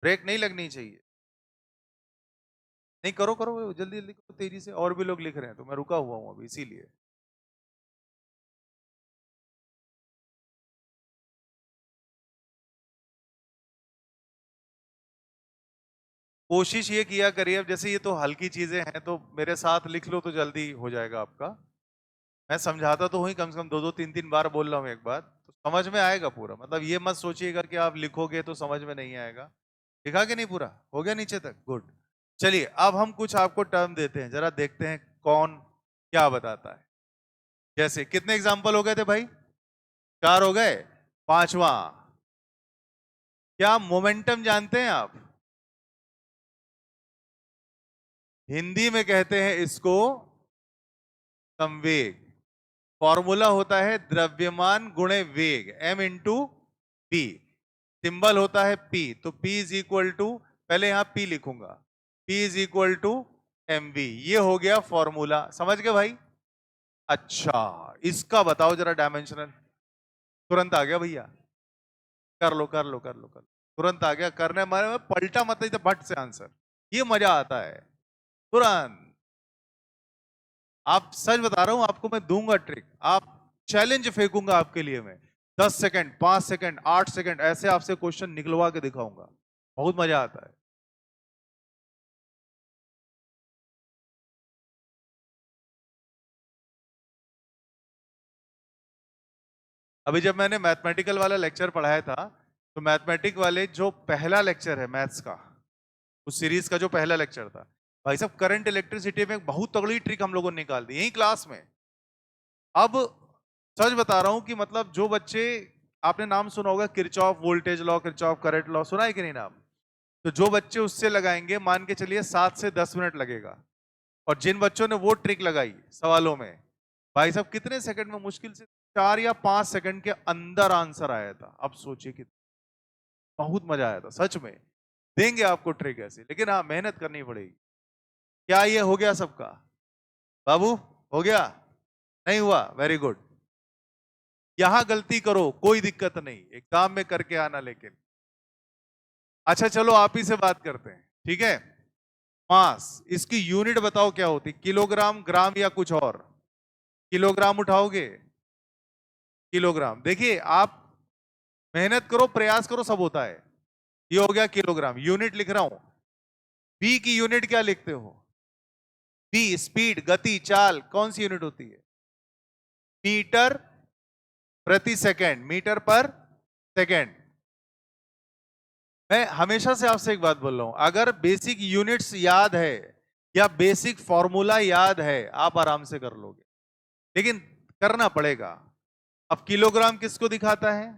ब्रेक नहीं लगनी चाहिए। नहीं, करो करो जल्दी जल्दी करो, तेजी से। और भी लोग लिख रहे हैं तो मैं रुका हुआ हूं अभी, इसीलिए। कोशिश ये किया करिए, अब जैसे ये तो हल्की चीजें हैं तो मेरे साथ लिख लो तो जल्दी हो जाएगा आपका। मैं समझाता तो हुई, कम से कम दो दो तीन तीन बार बोल रहा हूँ एक बात, तो समझ में आएगा पूरा। मतलब ये मत सोचिएगा कि आप लिखोगे तो समझ में नहीं आएगा। लिखा कि नहीं? पूरा हो गया नीचे तक? गुड। चलिए अब हम कुछ आपको टर्म देते हैं, जरा देखते हैं कौन क्या बताता है। जैसे कितने एग्जाम्पल हो गए थे भाई? 4 हो गए। पांचवा, क्या मोमेंटम जानते हैं आप? हिंदी में कहते हैं इसको संवेग। फॉर्मूला होता है द्रव्यमान गुणे वेग, m इंटू पी। सिंबल होता है P, तो P इज इक्वल टू, पहले यहां P लिखूंगा, P is equal to mv। ये हो गया फॉर्मूला, समझ गए भाई? अच्छा, इसका बताओ जरा डायमेंशनल। तुरंत आ गया भैया। कर लो कर लो कर लो कर लो, तुरंत आ गया। करने में पलटा मत, नहीं तो भट से आंसर। ये मजा आता है तुरंत। आप सच बता रहा हूं आपको, मैं दूंगा ट्रिक। आप चैलेंज फेंकूंगा आपके लिए मैं। 10 सेकंड, 5 सेकंड, 8 सेकंड ऐसे आपसे क्वेश्चन निकलवा के दिखाऊंगा। बहुत मजा आता है। अभी जब मैंने मैथमेटिकल वाला लेक्चर पढ़ाया था, तो मैथमेटिक वाले जो पहला लेक्चर है मैथ्स का, उस सीरीज का जो पहला लेक्चर था, भाई साहब करंट इलेक्ट्रिसिटी में एक बहुत तगड़ी ट्रिक हम लोगों ने निकाल दी यही क्लास में। अब सच बता रहा हूं कि मतलब जो बच्चे, आपने नाम सुना होगा Kirchhoff voltage law, Kirchhoff current law, सुना है कि नहीं नाम? तो जो बच्चे उससे लगाएंगे, मान के चलिए 7 से 10 मिनट लगेगा। और जिन बच्चों ने वो ट्रिक लगाई सवालों में, भाई साहब कितने सेकंड में, मुश्किल से 4 या 5 सेकंड के अंदर आंसर आया था। अब सोचिए कि बहुत मजा आया था सच में। देंगे आपको ट्रिक ऐसे, लेकिन हाँ मेहनत करनी पड़ेगी। क्या ये हो गया सबका? बाबू हो गया? नहीं हुआ? Very good. यहां गलती करो कोई दिक्कत नहीं, एग्जाम में करके आना लेकिन। अच्छा चलो आप ही से बात करते हैं, ठीक है? मास, इसकी यूनिट बताओ क्या होती? किलोग्राम, ग्राम या कुछ और? किलोग्राम उठाओगे? किलोग्राम। देखिए आप मेहनत करो, प्रयास करो, सब होता है। ये हो गया किलोग्राम। यूनिट लिख रहा हूं। बी की यूनिट क्या लिखते हो? बी स्पीड, गति, चाल, कौन सी यूनिट होती है? मीटर प्रति सेकंड, मीटर पर सेकंड। मैं हमेशा से आपसे एक बात बोल रहा हूं, अगर बेसिक यूनिट्स याद है या बेसिक फॉर्मूला याद है, आप आराम से कर लोगे, लेकिन करना पड़ेगा। अब किलोग्राम किसको दिखाता है?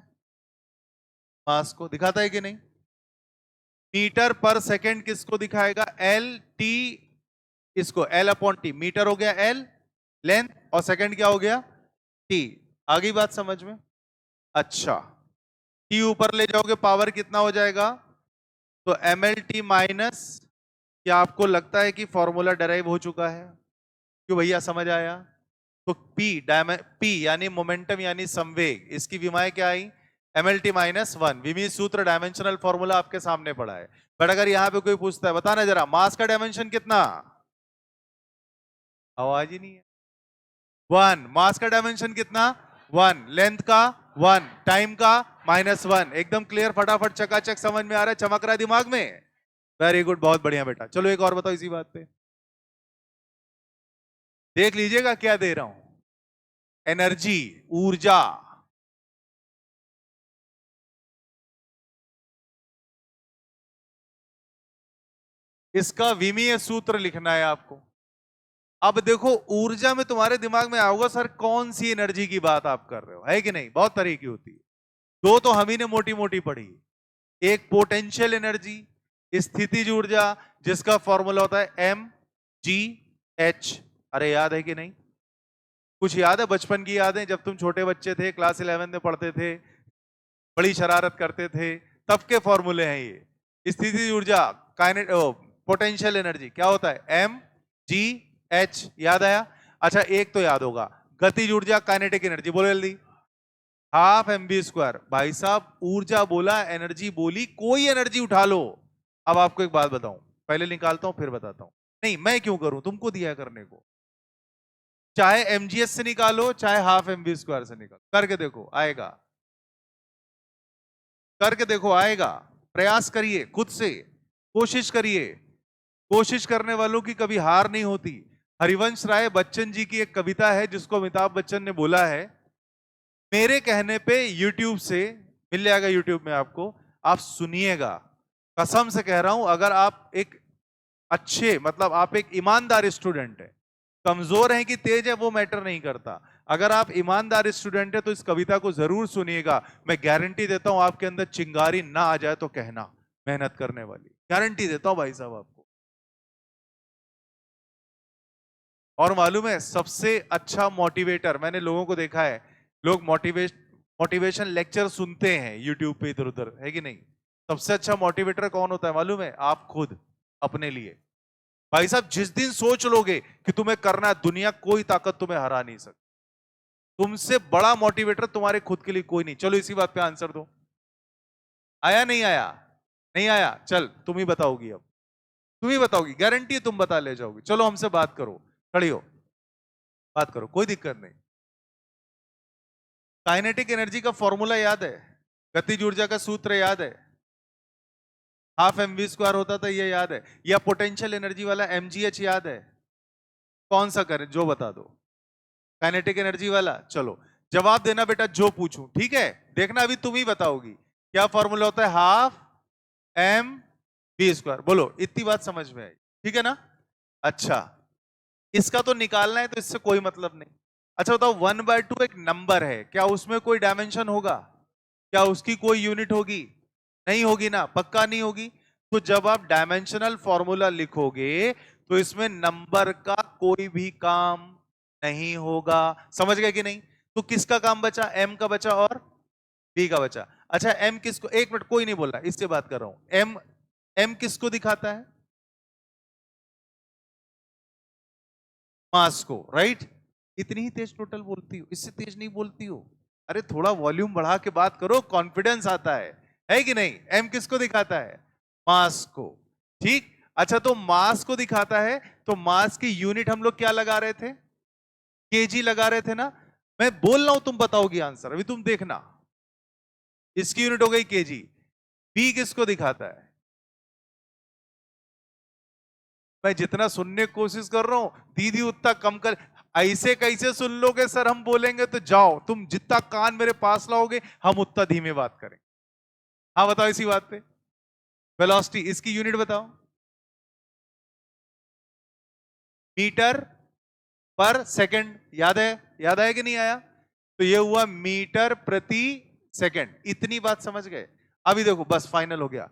मास को दिखाता है कि नहीं? मीटर पर सेकंड किसको दिखाएगा? L T. इसको एल अपॉन टी, मीटर हो गया एल लेंथ, और सेकंड क्या हो गया? टी। आ गई बात समझ में? अच्छा, टी ऊपर ले जाओगे पावर कितना हो जाएगा? तो एम एल टी माइनस, क्या आपको लगता है कि फॉर्मूला डराइव हो चुका है? क्यों भैया, समझ आया? तो P यानी मोमेंटम यानी संवेग, इसकी विमाएं क्या आई? mlt -1। विमीय सूत्र डायमेंशनल फॉर्मूला आपके सामने पड़ा है। बट अगर यहां पे कोई पूछता है बताना जरा मास का डायमेंशन कितना, आवाज ही नहीं है। 1। मास का डायमेंशन कितना? 1। लेंथ का 1। टाइम का -1। एकदम क्लियर, फटाफट चकाचक समझ में आ रहा है, चमक रहा है दिमाग में। वेरी गुड, बहुत बढ़िया बेटा। चलो एक और बताओ इसी बात पे। देख लीजिएगा क्या दे रहा हूं, एनर्जी, ऊर्जा। इसका विमीय सूत्र लिखना है आपको। अब देखो ऊर्जा में तुम्हारे दिमाग में आओगे सर कौन सी एनर्जी की बात आप कर रहे हो, है कि नहीं? बहुत तरह की होती है। दो तो हम ही ने मोटी मोटी पढ़ी। एक पोटेंशियल एनर्जी, स्थितिज ऊर्जा, जिसका फॉर्मूला होता है mgh। अरे याद है कि नहीं? कुछ याद है? बचपन की यादें, जब तुम छोटे बच्चे थे, क्लास 11 में पढ़ते थे, बड़ी शरारत करते थे, तब के फॉर्मूले हैं ये। स्थितिज ऊर्जा, काइनेट, पोटेंशियल एनर्जी क्या होता है? mgh। याद आया? अच्छा एक तो याद होगा, गतिज ऊर्जा, काइनेटिक एनर्जी। बोलो जल्दी। Half mv²। भाई साहब ऊर्जा बोला, एनर्जी बोली, कोई एनर्जी उठा लो। अब आपको एक बात बताऊं, पहले निकालता हूं फिर बताता हूं। नहीं मैं क्यों करूं, तुमको दिया है करने को। चाहे mgs से निकालो चाहे हाफ mv² से निकालो, करके देखो आएगा। करके देखो आएगा। प्रयास करिए, खुद से कोशिश करिए। कोशिश करने वालों की कभी हार नहीं होती। हरिवंश राय बच्चन जी की एक कविता है जिसको अमिताभ बच्चन ने बोला है, मेरे कहने पे YouTube से मिल जाएगा, YouTube में आपको, आप सुनिएगा। कसम से कह रहा हूं, अगर आप एक अच्छे, मतलब आप एक ईमानदार स्टूडेंट है, कमजोर है कि तेज है वो मैटर नहीं करता, अगर आप ईमानदार स्टूडेंट है तो इस कविता को जरूर सुनिएगा। मैं गारंटी देता हूं आपके अंदर चिंगारी ना आ जाए तो कहना, मेहनत करने वाली, गारंटी देता हूं भाई साहब आपको। और मालूम है सबसे अच्छा मोटिवेटर, मैंने लोगों को देखा है, लोग मोटिवेशन लेक्चर सुनते हैं यूट्यूब पे इधर उधर, है कि नहीं? सबसे अच्छा मोटिवेटर कौन होता है मालूम है? आप खुद, अपने लिए। भाई साहब जिस दिन सोच लोगे कि तुम्हें करना है, दुनिया कोई ताकत तुम्हें हरा नहीं सकती। तुमसे बड़ा मोटिवेटर तुम्हारे खुद के लिए कोई नहीं। चलो इसी बात पे आंसर दो। आया नहीं आया? नहीं आया? चल तुम ही बताओगी, अब तुम ही बताओगी, गारंटी है तुम बता ले जाओगी। चलो हमसे बात करो, खड़ी हो, बात करो, कोई दिक्कत नहीं। काइनेटिक एनर्जी का फॉर्मूला याद है? गतिज ऊर्जा का सूत्र याद है? हाफ mv² होता था, ये याद है? या पोटेंशियल एनर्जी वाला mgh याद है? कौन सा करें जो बता दो। काइनेटिक एनर्जी वाला। चलो जवाब देना बेटा जो पूछूं, ठीक है? देखना अभी तुम ही बताओगी क्या फॉर्मूला होता है, हाफ mv²। बोलो, इतनी बात समझ में आई? ठीक है ना? अच्छा इसका तो निकालना है तो इससे कोई मतलब नहीं। अच्छा बताओ 1/2 एक नंबर है, क्या उसमें कोई डायमेंशन होगा? क्या उसकी कोई यूनिट होगी? नहीं होगी ना, पक्का नहीं होगी। तो जब आप डायमेंशनल फॉर्मूला लिखोगे तो इसमें नंबर का कोई भी काम नहीं होगा। समझ गए कि नहीं? तो किसका काम बचा? एम का बचा और बी का बचा। अच्छा एम किसको, एक मिनट कोई नहीं बोल रहा, इससे बात कर रहा हूं। एम, एम किसको दिखाता है? मास को, राइट? इतनी ही तेज टोटल बोलती हो, इससे तेज नहीं बोलती हो। अरे थोड़ा वॉल्यूम बढ़ा के बात करो, कॉन्फिडेंस आता है कि नहीं? एम किसको दिखाता है? मास को। ठीक। अच्छा तो मास को दिखाता है, तो मास की यूनिट हम लोग क्या लगा रहे थे? केजी लगा रहे थे ना? मैं बोल रहा हूं तुम बताओगी आंसर, अभी तुम देखना। इसकी यूनिट हो गई केजी। बी किसको दिखाता है? मैं जितना सुनने की कोशिश कर रहा हूं दीदी उतना कम कर। ऐसे कैसे सुन लोगे सर, हम बोलेंगे तो जाओ, तुम जितना कान मेरे पास लाओगे हम उतना धीमे बात करें। हाँ बताओ इसी बात पे। वेलोसिटी, इसकी यूनिट बताओ। मीटर पर सेकंड। याद है? याद आया कि नहीं आया? तो ये हुआ मीटर प्रति सेकंड। इतनी बात समझ गए? अभी देखो बस फाइनल हो गया।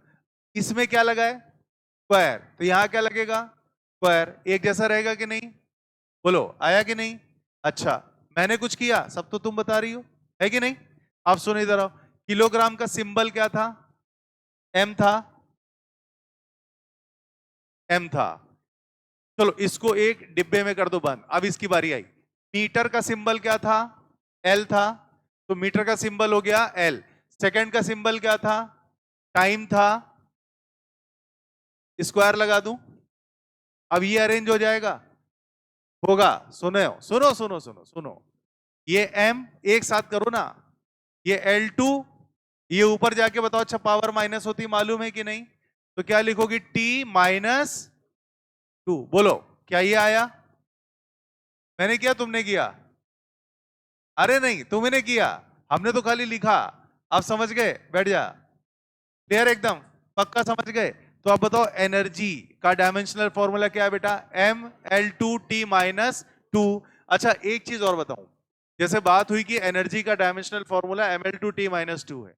इसमें क्या लगा है? स्क्वायर। तो यहां क्या लगेगा? स्क्वायर। एक जैसा रहेगा कि नहीं? बोलो आया कि नहीं? अच्छा मैंने कुछ किया, सब तो तुम बता रही हो, है कि नहीं? आप सुनो इधर आओ। किलोग्राम का सिंबल क्या था? एम था। एम था। चलो इसको एक डिब्बे में कर दो बंद। अब इसकी बारी आई। मीटर का सिंबल क्या था? एल था, तो मीटर का सिंबल हो गया एल। सेकंड का सिंबल क्या था? टाइम था, स्क्वायर लगा दूं, अब ये अरेंज हो जाएगा, होगा। सुनो सुनो सुनो सुनो सुनो, ये m एक साथ करो ना, ये L2, ये ऊपर जाके बताओ, अच्छा पावर माइनस होती मालूम है कि नहीं? तो क्या लिखोगी? t minus 2। बोलो क्या ये आया? मैंने किया तुमने किया? अरे नहीं तुमने किया, हमने तो खाली लिखा। आप समझ गए? बैठ जा। क्लियर एकदम? पक्का समझ गए? तो आप बताओ एनर्जी का डायमेंशनल फॉर्मूला क्या है बेटा? mL2t minus 2। अच्छा एक चीज और बताऊं, जैसे बात हुई कि एनर्जी का डायमेंशनल फॉर्मूला mL2t माइनस 2 है।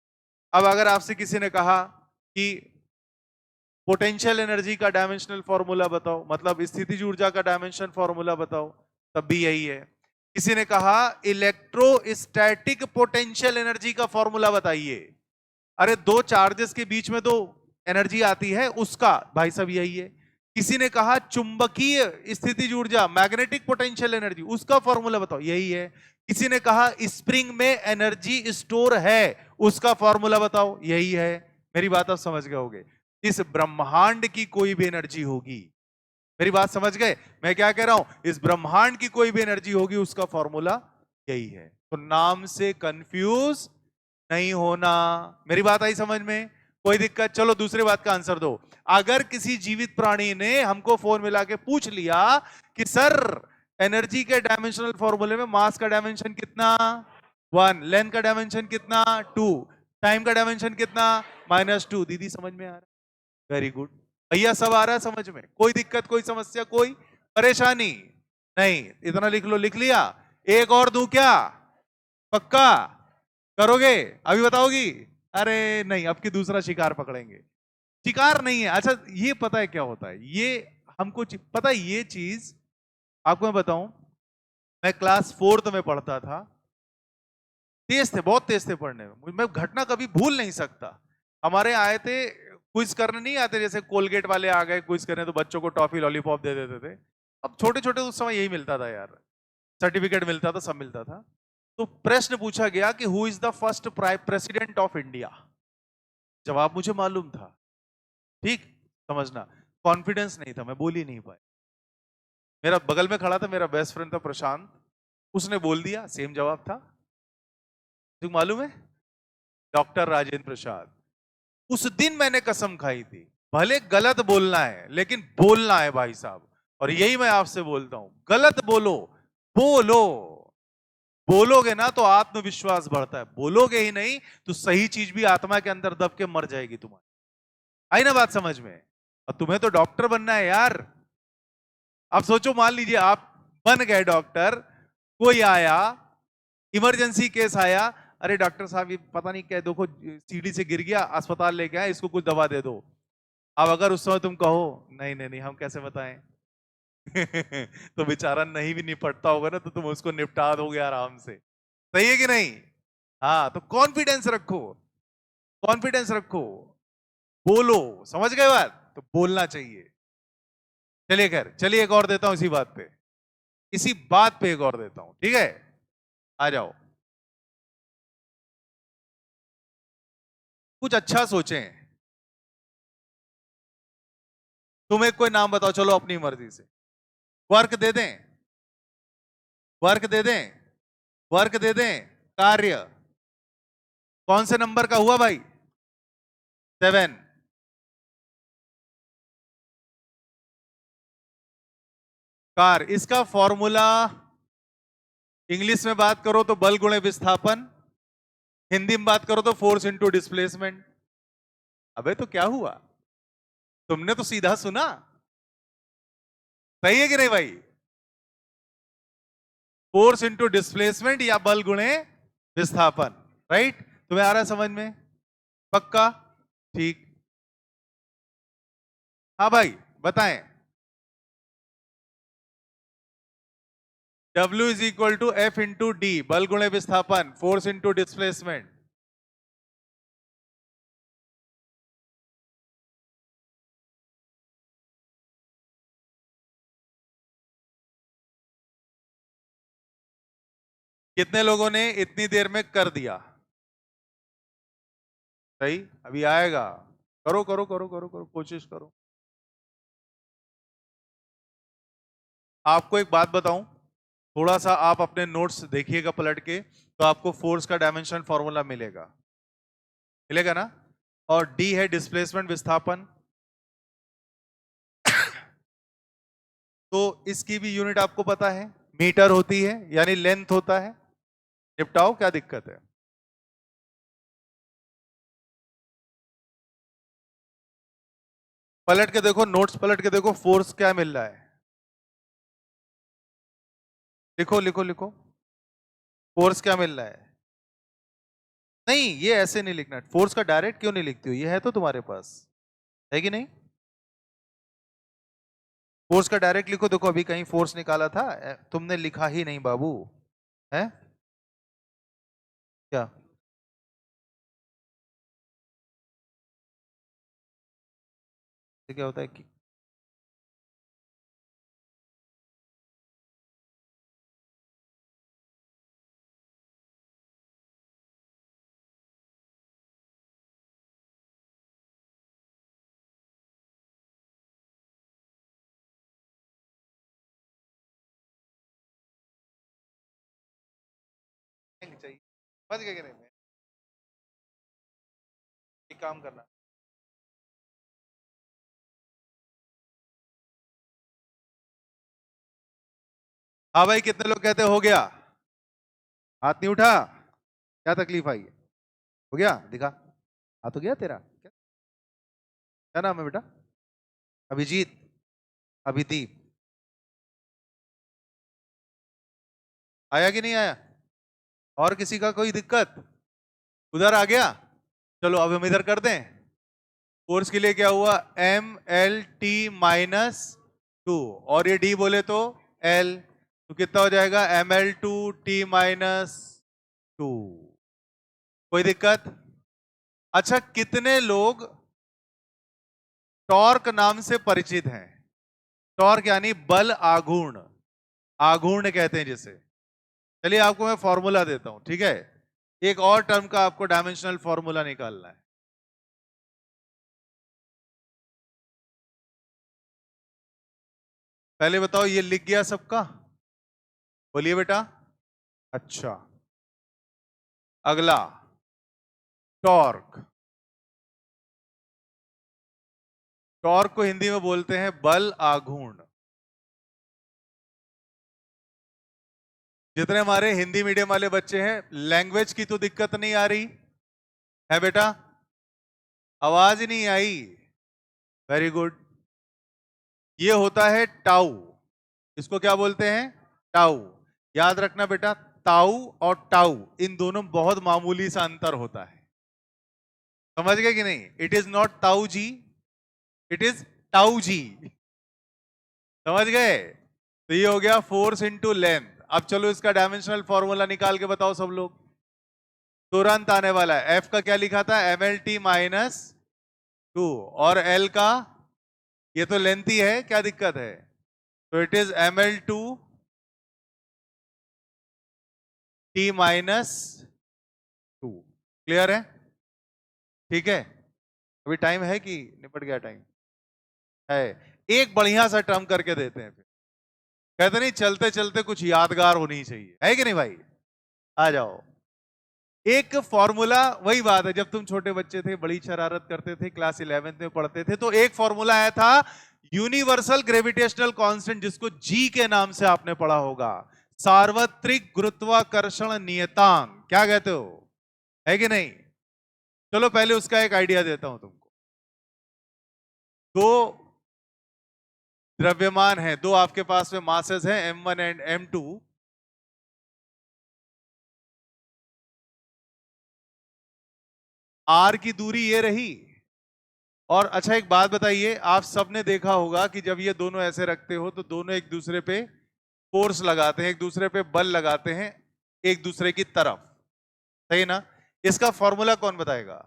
अब अगर आपसे किसी ने कहा कि पोटेंशियल एनर्जी का डायमेंशनल फॉर्मूला बताओ, मतलब स्थितिज ऊर्जा का डायमेंशन फॉर्मूला बताओ, तब भी यही है। किसी ने कहा इलेक्ट्रोस्टैटिक पोटेंशियल एनर्जी का फॉर्मूला बताइए, अरे दो चार्जेस के बीच में तो एनर्जी आती है उसका, भाई साहब यही है। किसी ने कहा चुंबकीय स्थितिज ऊर्जा मैग्नेटिक पोटेंशियल एनर्जी, उसका फॉर्मूला बताओ, यही है। किसी ने कहा स्प्रिंग में एनर्जी स्टोर है, उसका फॉर्मूला बताओ, यही है। मेरी बात आप समझ गए होगे। इस ब्रह्मांड की कोई भी एनर्जी होगी, मेरी बात समझ गए मैं क्या कह रहा हूं? इस ब्रह्मांड की कोई भी एनर्जी होगी, उसका फॉर्मूला यही है। तो नाम से कंफ्यूज नहीं होना। मेरी बात आई समझ में? कोई दिक्कत? चलो दूसरी बात का आंसर दो। अगर किसी जीवित प्राणी ने हमको फोन मिला के पूछ लिया कि सर एनर्जी के डायमेंशनल फॉर्मूले में मास का डायमेंशन कितना? 1, लेंथ का डायमेंशन कितना? 2, टाइम का डायमेंशन कितना? -2। दीदी समझ में आ रहा है? वेरी गुड भैया, सब आ रहा है समझ में? कोई दिक्कत, कोई समस्या, कोई परेशानी नहीं? इतना लिख लो, लिख लिया? एक और दूं क्या? पक्का करोगे? अभी बताओगी? अरे नहीं, अब की दूसरा शिकार पकड़ेंगे। शिकार नहीं है। अच्छा ये पता है क्या होता है? ये हमको पता है ये चीज, आपको मैं बताऊं, मैं क्लास 4th में पढ़ता था, तेज थे, बहुत तेज थे पढ़ने में, मैं घटना कभी भूल नहीं सकता। हमारे आए थे क्विज करने, नहीं आते जैसे कोलगेट वाले आ गए क्विज करने तो बच्चों को टॉफी लॉलीपॉप दे देते थे। अब छोटे छोटे उस समय यही मिलता था यार, सर्टिफिकेट मिलता था, सब मिलता था। तो प्रश्न पूछा गया कि who is the first president of India? जवाब मुझे मालूम था, ठीक, समझना, कॉन्फिडेंस नहीं था, मैं बोल ही नहीं पाया। मेरा बगल में खड़ा था, मेरा बेस्ट फ्रेंड था प्रशांत, उसने बोल दिया, सेम जवाब था। तुम मालूम है? डॉक्टर राजेंद्र प्रसाद। उस दिन मैंने कसम खाई थी, भले गलत बोलना है लेकिन बोलना है भाई साहब। और यही मैं आपसे बोलता हूं, गलत बोलो, बोलो। बोलोगे ना तो आत्मविश्वास बढ़ता है, बोलोगे ही नहीं तो सही चीज भी आत्मा के अंदर दब के मर जाएगी तुम्हारी। आई ना बात समझ में? और तुम्हें तो डॉक्टर बनना है यार। अब सोचो, मान लीजिए आप बन गए डॉक्टर, कोई आया, इमरजेंसी केस आया, अरे डॉक्टर साहब ये पता नहीं क्या, देखो सीढ़ी से गिर गया, अस्पताल लेके आए, इसको कुछ दवा दे दो। अब अगर उस समय तुम कहो नहीं नहीं नहीं हम कैसे बताएं तो बेचारा नहीं भी निपटता होगा ना, तो तुम उसको निपटा दोगे आराम से। सही है कि नहीं? हाँ, तो कॉन्फिडेंस रखो, कॉन्फिडेंस रखो, बोलो। समझ गए बात? तो बोलना चाहिए। चलिए खैर, चलिए एक और देता हूं इसी बात पे, इसी बात पे एक और देता हूं, ठीक है? आ जाओ, कुछ अच्छा सोचें। तुम एक कोई नाम बताओ, चलो अपनी मर्जी से। वर्क दे दें? वर्क दे दें? वर्क दे दें? कार्य? कौन से नंबर का हुआ भाई? 7। कार, इसका फॉर्मूला इंग्लिश में बात करो तो बल गुणे विस्थापन, हिंदी में बात करो तो फोर्स इंटू डिस्प्लेसमेंट। अबे तो क्या हुआ, तुमने तो सीधा सुना। सही है कि नहीं भाई? फोर्स इंटू डिस्प्लेसमेंट या बल गुणे विस्थापन, राइट? तुम्हें आ रहा है समझ में? पक्का? ठीक। हाँ भाई बताएं। W is equal to F into D, बल गुणे विस्थापन, फोर्स इंटू डिस्प्लेसमेंट। कितने लोगों ने इतनी देर में कर दिया? सही, अभी आएगा। करो करो करो करो करो, कोशिश करो। आपको एक बात बताऊं, थोड़ा सा आप अपने नोट्स देखिएगा पलट के, तो आपको फोर्स का डायमेंशन फॉर्मूला मिलेगा, मिलेगा ना? और डी है डिस्प्लेसमेंट, विस्थापन। तो इसकी भी यूनिट आपको पता है, मीटर होती है, यानी लेंथ होता है। निपटाओ, क्या दिक्कत है? पलट के देखो, नोट्स पलट के देखो, फोर्स क्या मिल रहा है। लिखो लिखो लिखो, फोर्स क्या मिल रहा है? नहीं, ये ऐसे नहीं लिखना। फोर्स का डायरेक्ट क्यों नहीं लिखती हो? ये है तो तुम्हारे पास, है कि नहीं? फोर्स का डायरेक्ट लिखो। देखो अभी कहीं फोर्स निकाला था? तुमने लिखा ही नहीं बाबू, है क्या? ये क्या होता है कि नहीं चाहिए? समझ गए कि नहीं? मैं एक काम करना, हाँ भाई, कितने लोग कहते हो गया? हाथ नहीं उठा, क्या तकलीफ आई है? हो गया, दिखा। हाथ हो गया तेरा? क्या नाम है बेटा? अभिजीत, अभिदीप। आया कि नहीं आया? और किसी का कोई दिक्कत? उधर आ गया? चलो अब हम इधर कर दें। फोर्स के लिए क्या हुआ? M L T minus two, और ये डी बोले तो एल, तो कितना हो जाएगा? M L two T minus two. कोई दिक्कत? अच्छा, कितने लोग टॉर्क नाम से परिचित हैं? टॉर्क यानी बल आघूर्ण, आघूर्ण कहते हैं जिसे। चलिए आपको मैं फॉर्मूला देता हूं, ठीक है? एक और टर्म का आपको डायमेंशनल फॉर्मूला निकालना है। पहले बताओ, ये लिख गया सबका? बोलिए बेटा। अच्छा, अगला, टॉर्क। टॉर्क को हिंदी में बोलते हैं बल आघूर्ण। जितने हमारे हिंदी मीडियम वाले बच्चे हैं, लैंग्वेज की तो दिक्कत नहीं आ रही है बेटा? आवाज नहीं आई? Very good. ये होता है टाउ। इसको क्या बोलते हैं? टाउ। याद रखना बेटा, ताऊ और टाउ, इन दोनों में बहुत मामूली सा अंतर होता है। समझ गए कि नहीं? इट इज नॉट ताऊ जी, इट इज टाउ जी। समझ गए? तो ये हो गया फोर्स इंटू लेंथ। अब चलो इसका डायमेंशनल फॉर्मूला निकाल के बताओ सब लोग। तुरंत आने वाला है। एफ का क्या लिखा था? M L T minus two, और एल का, ये तो लेंथ ही है, क्या दिक्कत है? तो it is M L two T minus two. Clear है? ठीक है? अभी टाइम है कि निपट गया टाइम? है। एक बढ़िया सा टर्म करके देते हैं फिर। कहते नहीं, चलते चलते कुछ यादगार होनी चाहिए, है कि नहीं भाई? आ जाओ। एक फॉर्मूला, वही बात है, जब तुम छोटे बच्चे थे, बड़ी शरारत करते थे, क्लास 11th में पढ़ते थे, तो एक फॉर्मूला आया था, यूनिवर्सल ग्रेविटेशनल कांस्टेंट, जिसको जी के नाम से आपने पढ़ा होगा। सार्वत्रिक गुरुत्वाकर्षण नियतांक, क्या कहते हो? है कि नहीं? चलो पहले उसका एक आइडिया देता हूं तुमको। दो द्रव्यमान है, दो आपके पास में मासेस हैं, M1 एंड M2। आर की दूरी ये रही। और अच्छा एक बात बताइए, आप सबने देखा होगा कि जब ये दोनों ऐसे रखते हो, तो दोनों एक दूसरे पे फोर्स लगाते हैं, एक दूसरे पे बल लगाते हैं, एक दूसरे की तरफ। सही ना? इसका फॉर्मूला कौन बताएगा?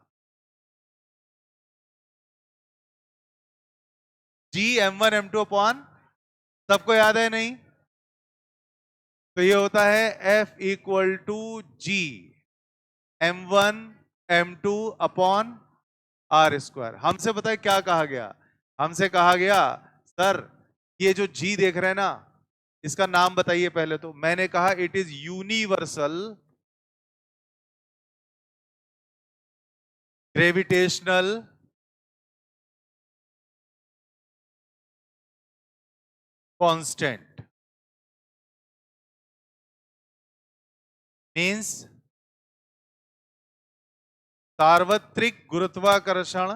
जी M1 M2 अपॉन, सबको याद है नहीं? तो ये होता है F equal to G M1 M2 upon R square. हमसे पता है क्या कहा गया? हमसे कहा गया सर ये जो G देख रहे हैं ना, इसका नाम बताइए पहले। तो मैंने कहा it is universal gravitational constant, means सार्वत्रिक गुरुत्वाकर्षण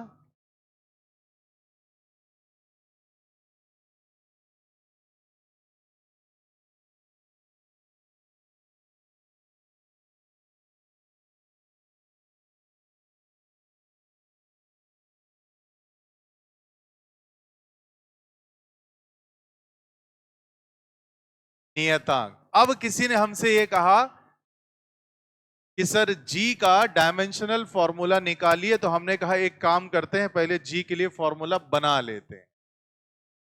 नियतांक। अब किसी ने हमसे ये कहा कि सर जी का डायमेंशनल फॉर्मूला निकालिए, तो हमने कहा एक काम करते हैं, पहले जी के लिए फॉर्मूला बना लेते हैं,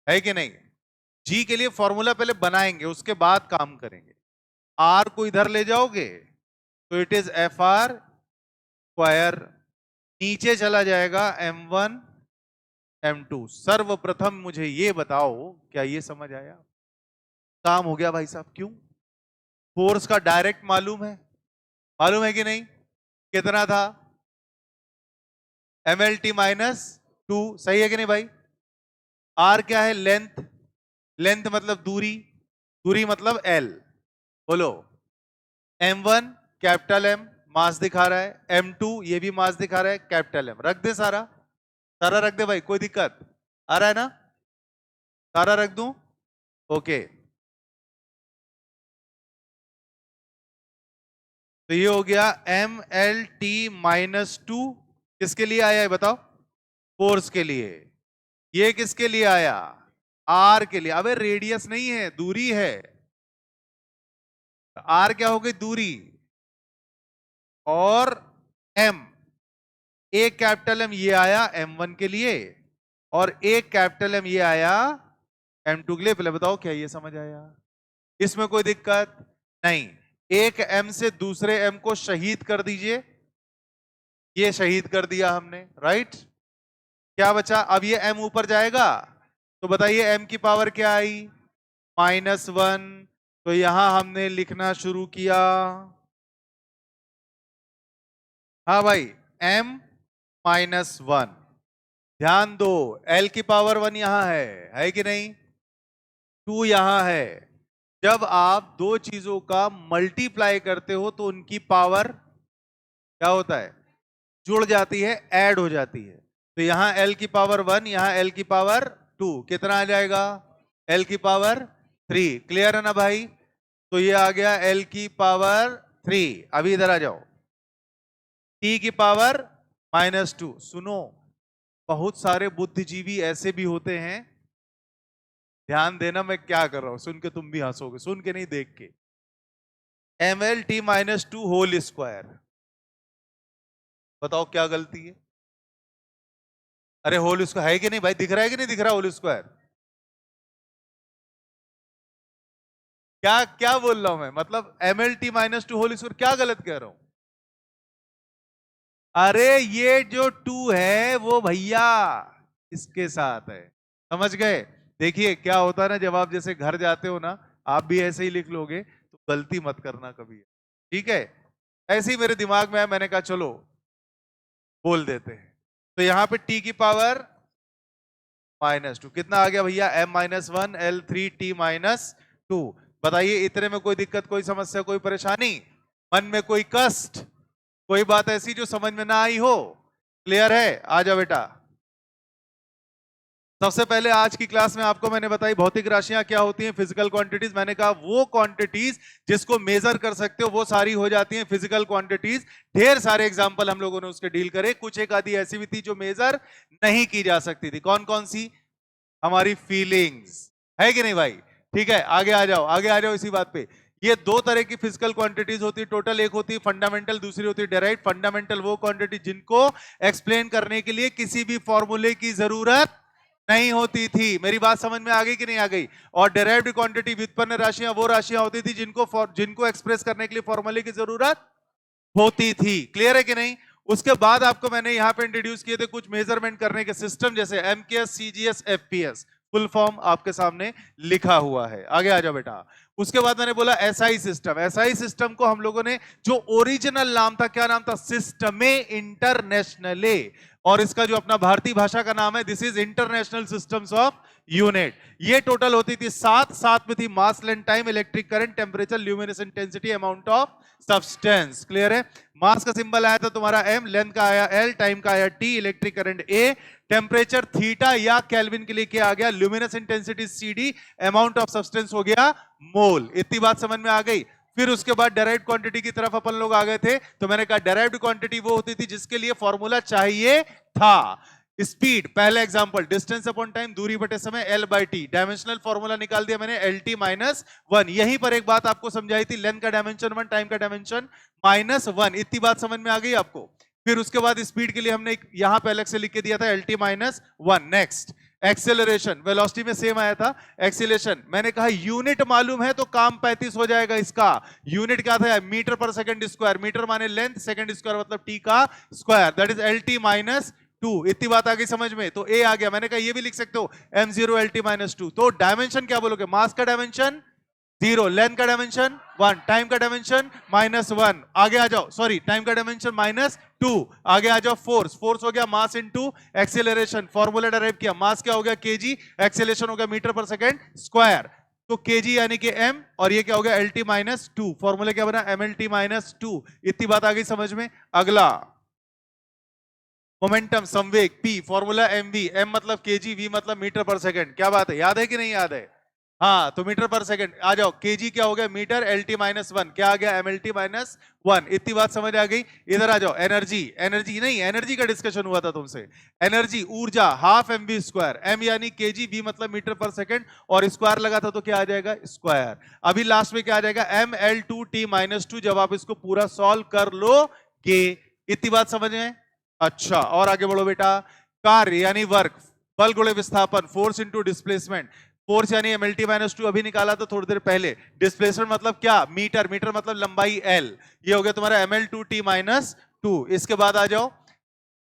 है कि नहीं? जी के लिए फॉर्मूला पहले बनाएंगे, उसके बाद काम करेंगे। आर को इधर ले जाओगे तो it is F R square, नीचे चला जाएगा m1 m2। सर्वप्रथम मुझे ये बताओ, क्या ये समझ आया? काम हो गया भाई साहब। क्यों? फोर्स का डायरेक्ट मालूम है कि नहीं? कितना था? mlt -2, सही है कि नहीं भाई? r क्या है? लेंथ। लेंथ मतलब दूरी, दूरी मतलब l। बोलो। m1 कैपिटल M मास दिखा रहा है, m2 ये भी मास दिखा रहा है, कैपिटल M। रख दे सारा, सारा रख दे भाई, कोई दिक्कत आ रहा है ना? सारा रख दूं? ओके। तो ये हो गया mlt -2, किसके लिए आया है बताओ? फोर्स के लिए। ये किसके लिए आया? r के लिए। अबे रेडियस नहीं है, दूरी है। r क्या हो गई? दूरी। और m, एक कैपिटल M ये आया m1 के लिए, और एक कैपिटल M ये आया m2 के लिए। पहले बताओ क्या ये समझ आया? इसमें कोई दिक्कत नहीं। एक M से दूसरे M को शहीद कर दीजिए, ये शहीद कर दिया हमने, राइट? क्या बचा? अब ये M ऊपर जाएगा, तो बताइए M की पावर क्या आई? -1। तो यहां हमने लिखना शुरू किया, हाँ भाई, M -1। ध्यान दो, L की पावर 1 यहां है कि नहीं? 2 यहां है। जब आप दो चीजों का मल्टीप्लाई करते हो तो उनकी पावर क्या होता है? जुड़ जाती है, ऐड हो जाती है। तो यहां L की पावर 1, यहां L की पावर 2, कितना आ जाएगा? L की पावर 3। क्लियर है ना भाई? तो ये आ गया L की पावर 3। अभी इधर आ जाओ, T की पावर -2। सुनो, बहुत सारे बुद्धिजीवी ऐसे भी होते हैं, ध्यान देना मैं क्या कर रहा हूं, सुन के तुम भी हंसोगे, सुन के नहीं देख के। mlt -2 होल स्क्वायर, बताओ क्या गलती है? अरे होल स्क्वायर है कि नहीं भाई? दिख रहा है कि नहीं दिख रहा होल स्क्वायर? क्या क्या बोल रहा हूं मैं? मतलब mlt -2 होल स्क्वायर, क्या गलत कह रहा हूं? अरे ये जो 2 है वो भैया इसके साथ है, समझ गए? देखिए क्या होता है ना, जब आप जैसे घर जाते हो ना, आप भी ऐसे ही लिख लोगे, तो गलती मत करना कभी, ठीक है? ऐसे ही मेरे दिमाग में है, मैंने कहा चलो बोल देते हैं। तो यहां पे t की पावर -2 कितना आ गया भैया? m -1 L3t -2। बताइए, इतने में कोई दिक्कत, कोई समस्या, कोई परेशानी, मन में कोई कष्ट, कोई बात ऐसी जो समझ में ना आई हो? क्लियर है? आ जाओ बेटा। सबसे पहले आज की क्लास में आपको मैंने बताई भौतिक राशियां क्या होती हैं, फिजिकल क्वांटिटीज। मैंने कहा वो क्वांटिटीज जिसको मेजर कर सकते हो वो सारी हो जाती हैं फिजिकल क्वांटिटीज। ढेर सारे एग्जांपल हम लोगों ने उसके डील करे। कुछ एक आदि ऐसी भी थी जो मेजर नहीं की जा सकती थी। कौन कौन सी? हमारी फीलिंग्स, है कि नहीं भाई? ठीक है, आगे आ जाओ, आगे आ जाओ इसी बात पे। ये दो तरह की फिजिकल क्वांटिटीज होती है टोटल। एक होती है फंडामेंटल, दूसरी होती है डेराइव्ड। फंडामेंटल वो क्वांटिटी जिनको एक्सप्लेन करने के लिए किसी भी फॉर्मूले की जरूरत नहीं होती थी। मेरी बात समझ में आ गई कि नहीं आ गई? और डेराइव्ड क्वांटिटी, व्युत्पन्न राशियां वो राशियां होती थी जिनको एक्सप्रेस करने के लिए फॉर्मूले की जरूरत होती थी। क्लियर है कि नहीं? उसके बाद आपको मैंने यहां पे इंट्रोड्यूस किए थे कुछ मेजरमेंट करने के सिस्टम, जैसे MKS, CGS, FPS. Full form आपके सामने लिखा हुआ है। आगे आ जाओ बेटा। उसके बाद मैंने बोला एसआई सिस्टम। एसआई सिस्टम को हम लोगों ने, जो ओरिजिनल नाम था, क्या नाम था? सिस्टमे इंटरनेशनले। और इसका जो अपना भारतीय भाषा का नाम है, this is international systems of unit. ये टोटल होती थी 7 में थी mass, length, time, electric current, temperature, luminous intensity, amount of substance. Clear है? मास का सिंबल आया था तुम्हारा एम, लेंथ का आया एल, टाइम का आया T, electric current A, temperature theta या केल्विन के लिए क्या आ गया? Luminous intensity CD, amount of substance हो गया मोल। इतनी बात समझ में आ गई? फिर उसके बाद डेराइव्ड क्वांटिटी की तरफ अपन लोग आ गए थे। तो मैंने कहा डेराइव्ड क्वांटिटी वो होती थी जिसके लिए फॉर्मूला चाहिए था। स्पीड, पहला एग्जांपल, डिस्टेंस अपॉन टाइम, दूरी बटे समय, L by T. Dimensional formula निकाल दिया मैंने, एल टी माइनस वन। यहीं पर एक बात आपको समझाई थी, लेंथ का डायमेंशन वन, टाइम का डायमेंशन माइनस वन। इतनी बात समझ में आ गई आपको? फिर उसके बाद स्पीड के लिए हमने यहां पे अलग से लिख के दिया था, L T minus one. Next acceleration, velocity में सेम आया था। एक्सीलरेशन मैंने कहा यूनिट मालूम है तो काम 35 हो जाएगा इसका। यूनिट क्या था? मीटर पर सेकंड स्क्वायर। मीटर माने लेंथ, सेकंड स्क्वायर मतलब टी का square, that is L T minus two. इतनी बात आ गई समझ में? तो ए आ गया। मैंने कहा ये भी लिख सकते हो, M zero L T minus two. तो डायमेंशन क्या बोलोगे? मास का डायमेंशन जीरो, लेंथ का डायमेंशन वन, टाइम का डायमेंशन माइनस वन। आगे आ जाओ, सॉरी, टाइम का डायमेंशन माइनस टू। आगे आ जाओ, फोर्स। फोर्स हो गया mass into acceleration. Formula derive किया, मास क्या हो गया? केजी, एक्सेलरेशन हो गया मीटर पर सेकंड स्क्वायर। तो केजी यानी कि एम, और ये क्या हो गया? L T minus two. Formula क्या बना? M L T minus two. इतनी बात आ गई समझ में? अगला मोमेंटम, संवेग, P, formula M V. M मतलब केजी, वी मतलब मीटर पर सेकंड। क्या बात है? याद है कि नहीं याद है? हाँ, तो मीटर पर सेकंड। आ जाओ, केजी क्या हो गया? Metre, L T minus one क्या आ गया? M L T minus one. इतनी बात समझ आ गई? इधर आ जाओ, एनर्जी। एनर्जी नहीं, एनर्जी का डिस्कशन हुआ था तुमसे। एनर्जी, ऊर्जा, half M V square. M यानी केजी, वी मतलब मीटर पर सेकंड, और स्क्वायर लगा था तो क्या आ जाएगा? स्क्वायर। अभी लास्ट में क्या आ जाएगा? M L two T minus two, जब आप इसको पूरा सॉल्व कर लोगे। इतनी बात समझ में? अच्छा, और आगे बढ़ो बेटा। कार्य यानी वर्क, बल गुणे विस्थापन, फोर्स इंटू डिस्प्लेसमेंट। फोर्स यानी M L T minus two, अभी निकाला था थोड़ी देर पहले। डिस्प्लेसमेंट मतलब क्या? मीटर, मीटर मतलब लंबाई एल। ये हो गया तुम्हारा M L two T minus two. इसके बाद आ जाओ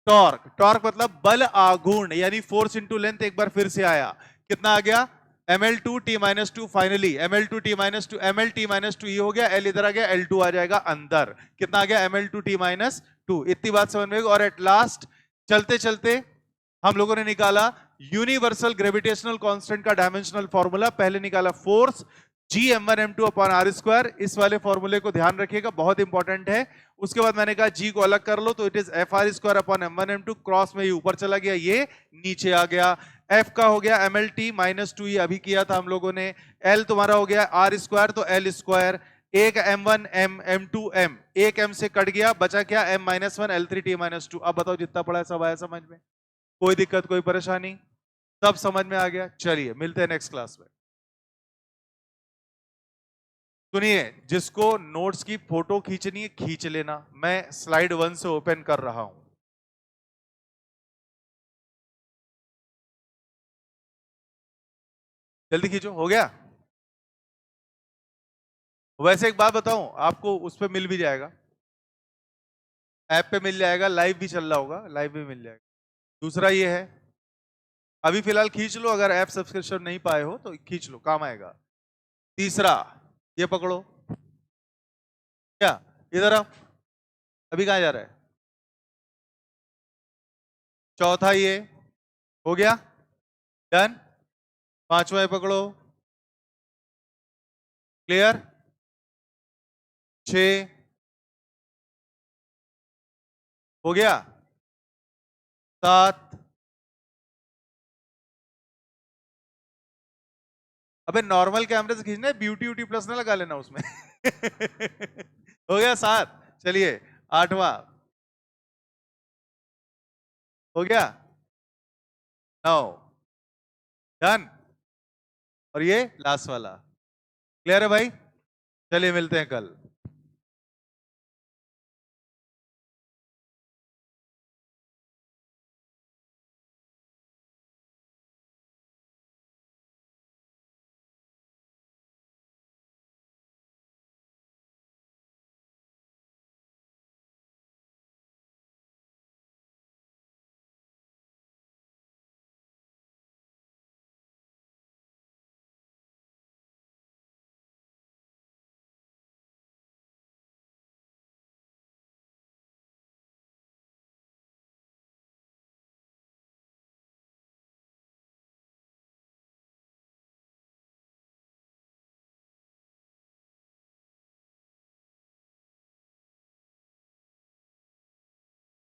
टॉर्क। टॉर्क मतलब बल आघूर्ण यानी फोर्स इंटू लेंथ। एक बार फिर से आया, कितना आ गया? M L two T minus two. Finally M L two T minus two, M L T minus two ये हो गया, एल इधर आ गया, एल टू आ जाएगा अंदर। कितना आ गया? M L two T minus two. इतनी बात समझ में? और एट लास्ट चलते चलते हम लोगों ने निकाला यूनिवर्सल ग्रेविटेशनल कांस्टेंट का डायमेंशनल फॉर्मूला। पहले निकाला force G M one M two upon R square. इस वाले फॉर्मूले को ध्यान रखिएगा, बहुत इंपॉर्टेंट है। उसके बाद मैंने कहा जी को अलग कर लो, तो it is F R square upon M one M two. Cross में ये ऊपर चला गया, ये नीचे आ गया। एफ का हो गया M L T minus two, ये अभी किया था हम लोगों ने। एल तुम्हारा हो गया आर स्क्वायर, तो एल स्क्वायर। एक M one M, M two M, एक एम से कट गया, बचा क्या? M minus one, L three T minus two. अब बताओ जितना पड़ा है सब आया समझ में? कोई दिक्कत, कोई परेशानी? सब समझ में आ गया? चलिए मिलते हैं नेक्स्ट क्लास में। सुनिए, जिसको नोट्स की फोटो खींचनी है खींच लेना, मैं स्लाइड वन से ओपन कर रहा हूं। जल्दी खींचो, हो गया? वैसे एक बात बताऊं आपको, उस पर मिल भी जाएगा, ऐप पे मिल जाएगा, लाइव भी चल रहा होगा, लाइव भी मिल जाएगा। दूसरा ये है, अभी फिलहाल खींच लो, अगर ऐप सब्सक्रिप्शन नहीं पाए हो तो खींच लो, काम आएगा। तीसरा, ये पकड़ो, क्या इधर आओ, अभी कहां जा रहा है? चौथा ये हो गया, डन। पांचवा ये पकड़ो, क्लियर। 6 हो गया, 7। अबे नॉर्मल कैमरे से खींचना है, ब्यूटी ब्यूटी प्लस ना लगा लेना उसमें। हो गया 7। चलिए, 8वां हो गया, 9, डन। और ये लास्ट वाला, क्लियर है भाई? चलिए मिलते हैं कल।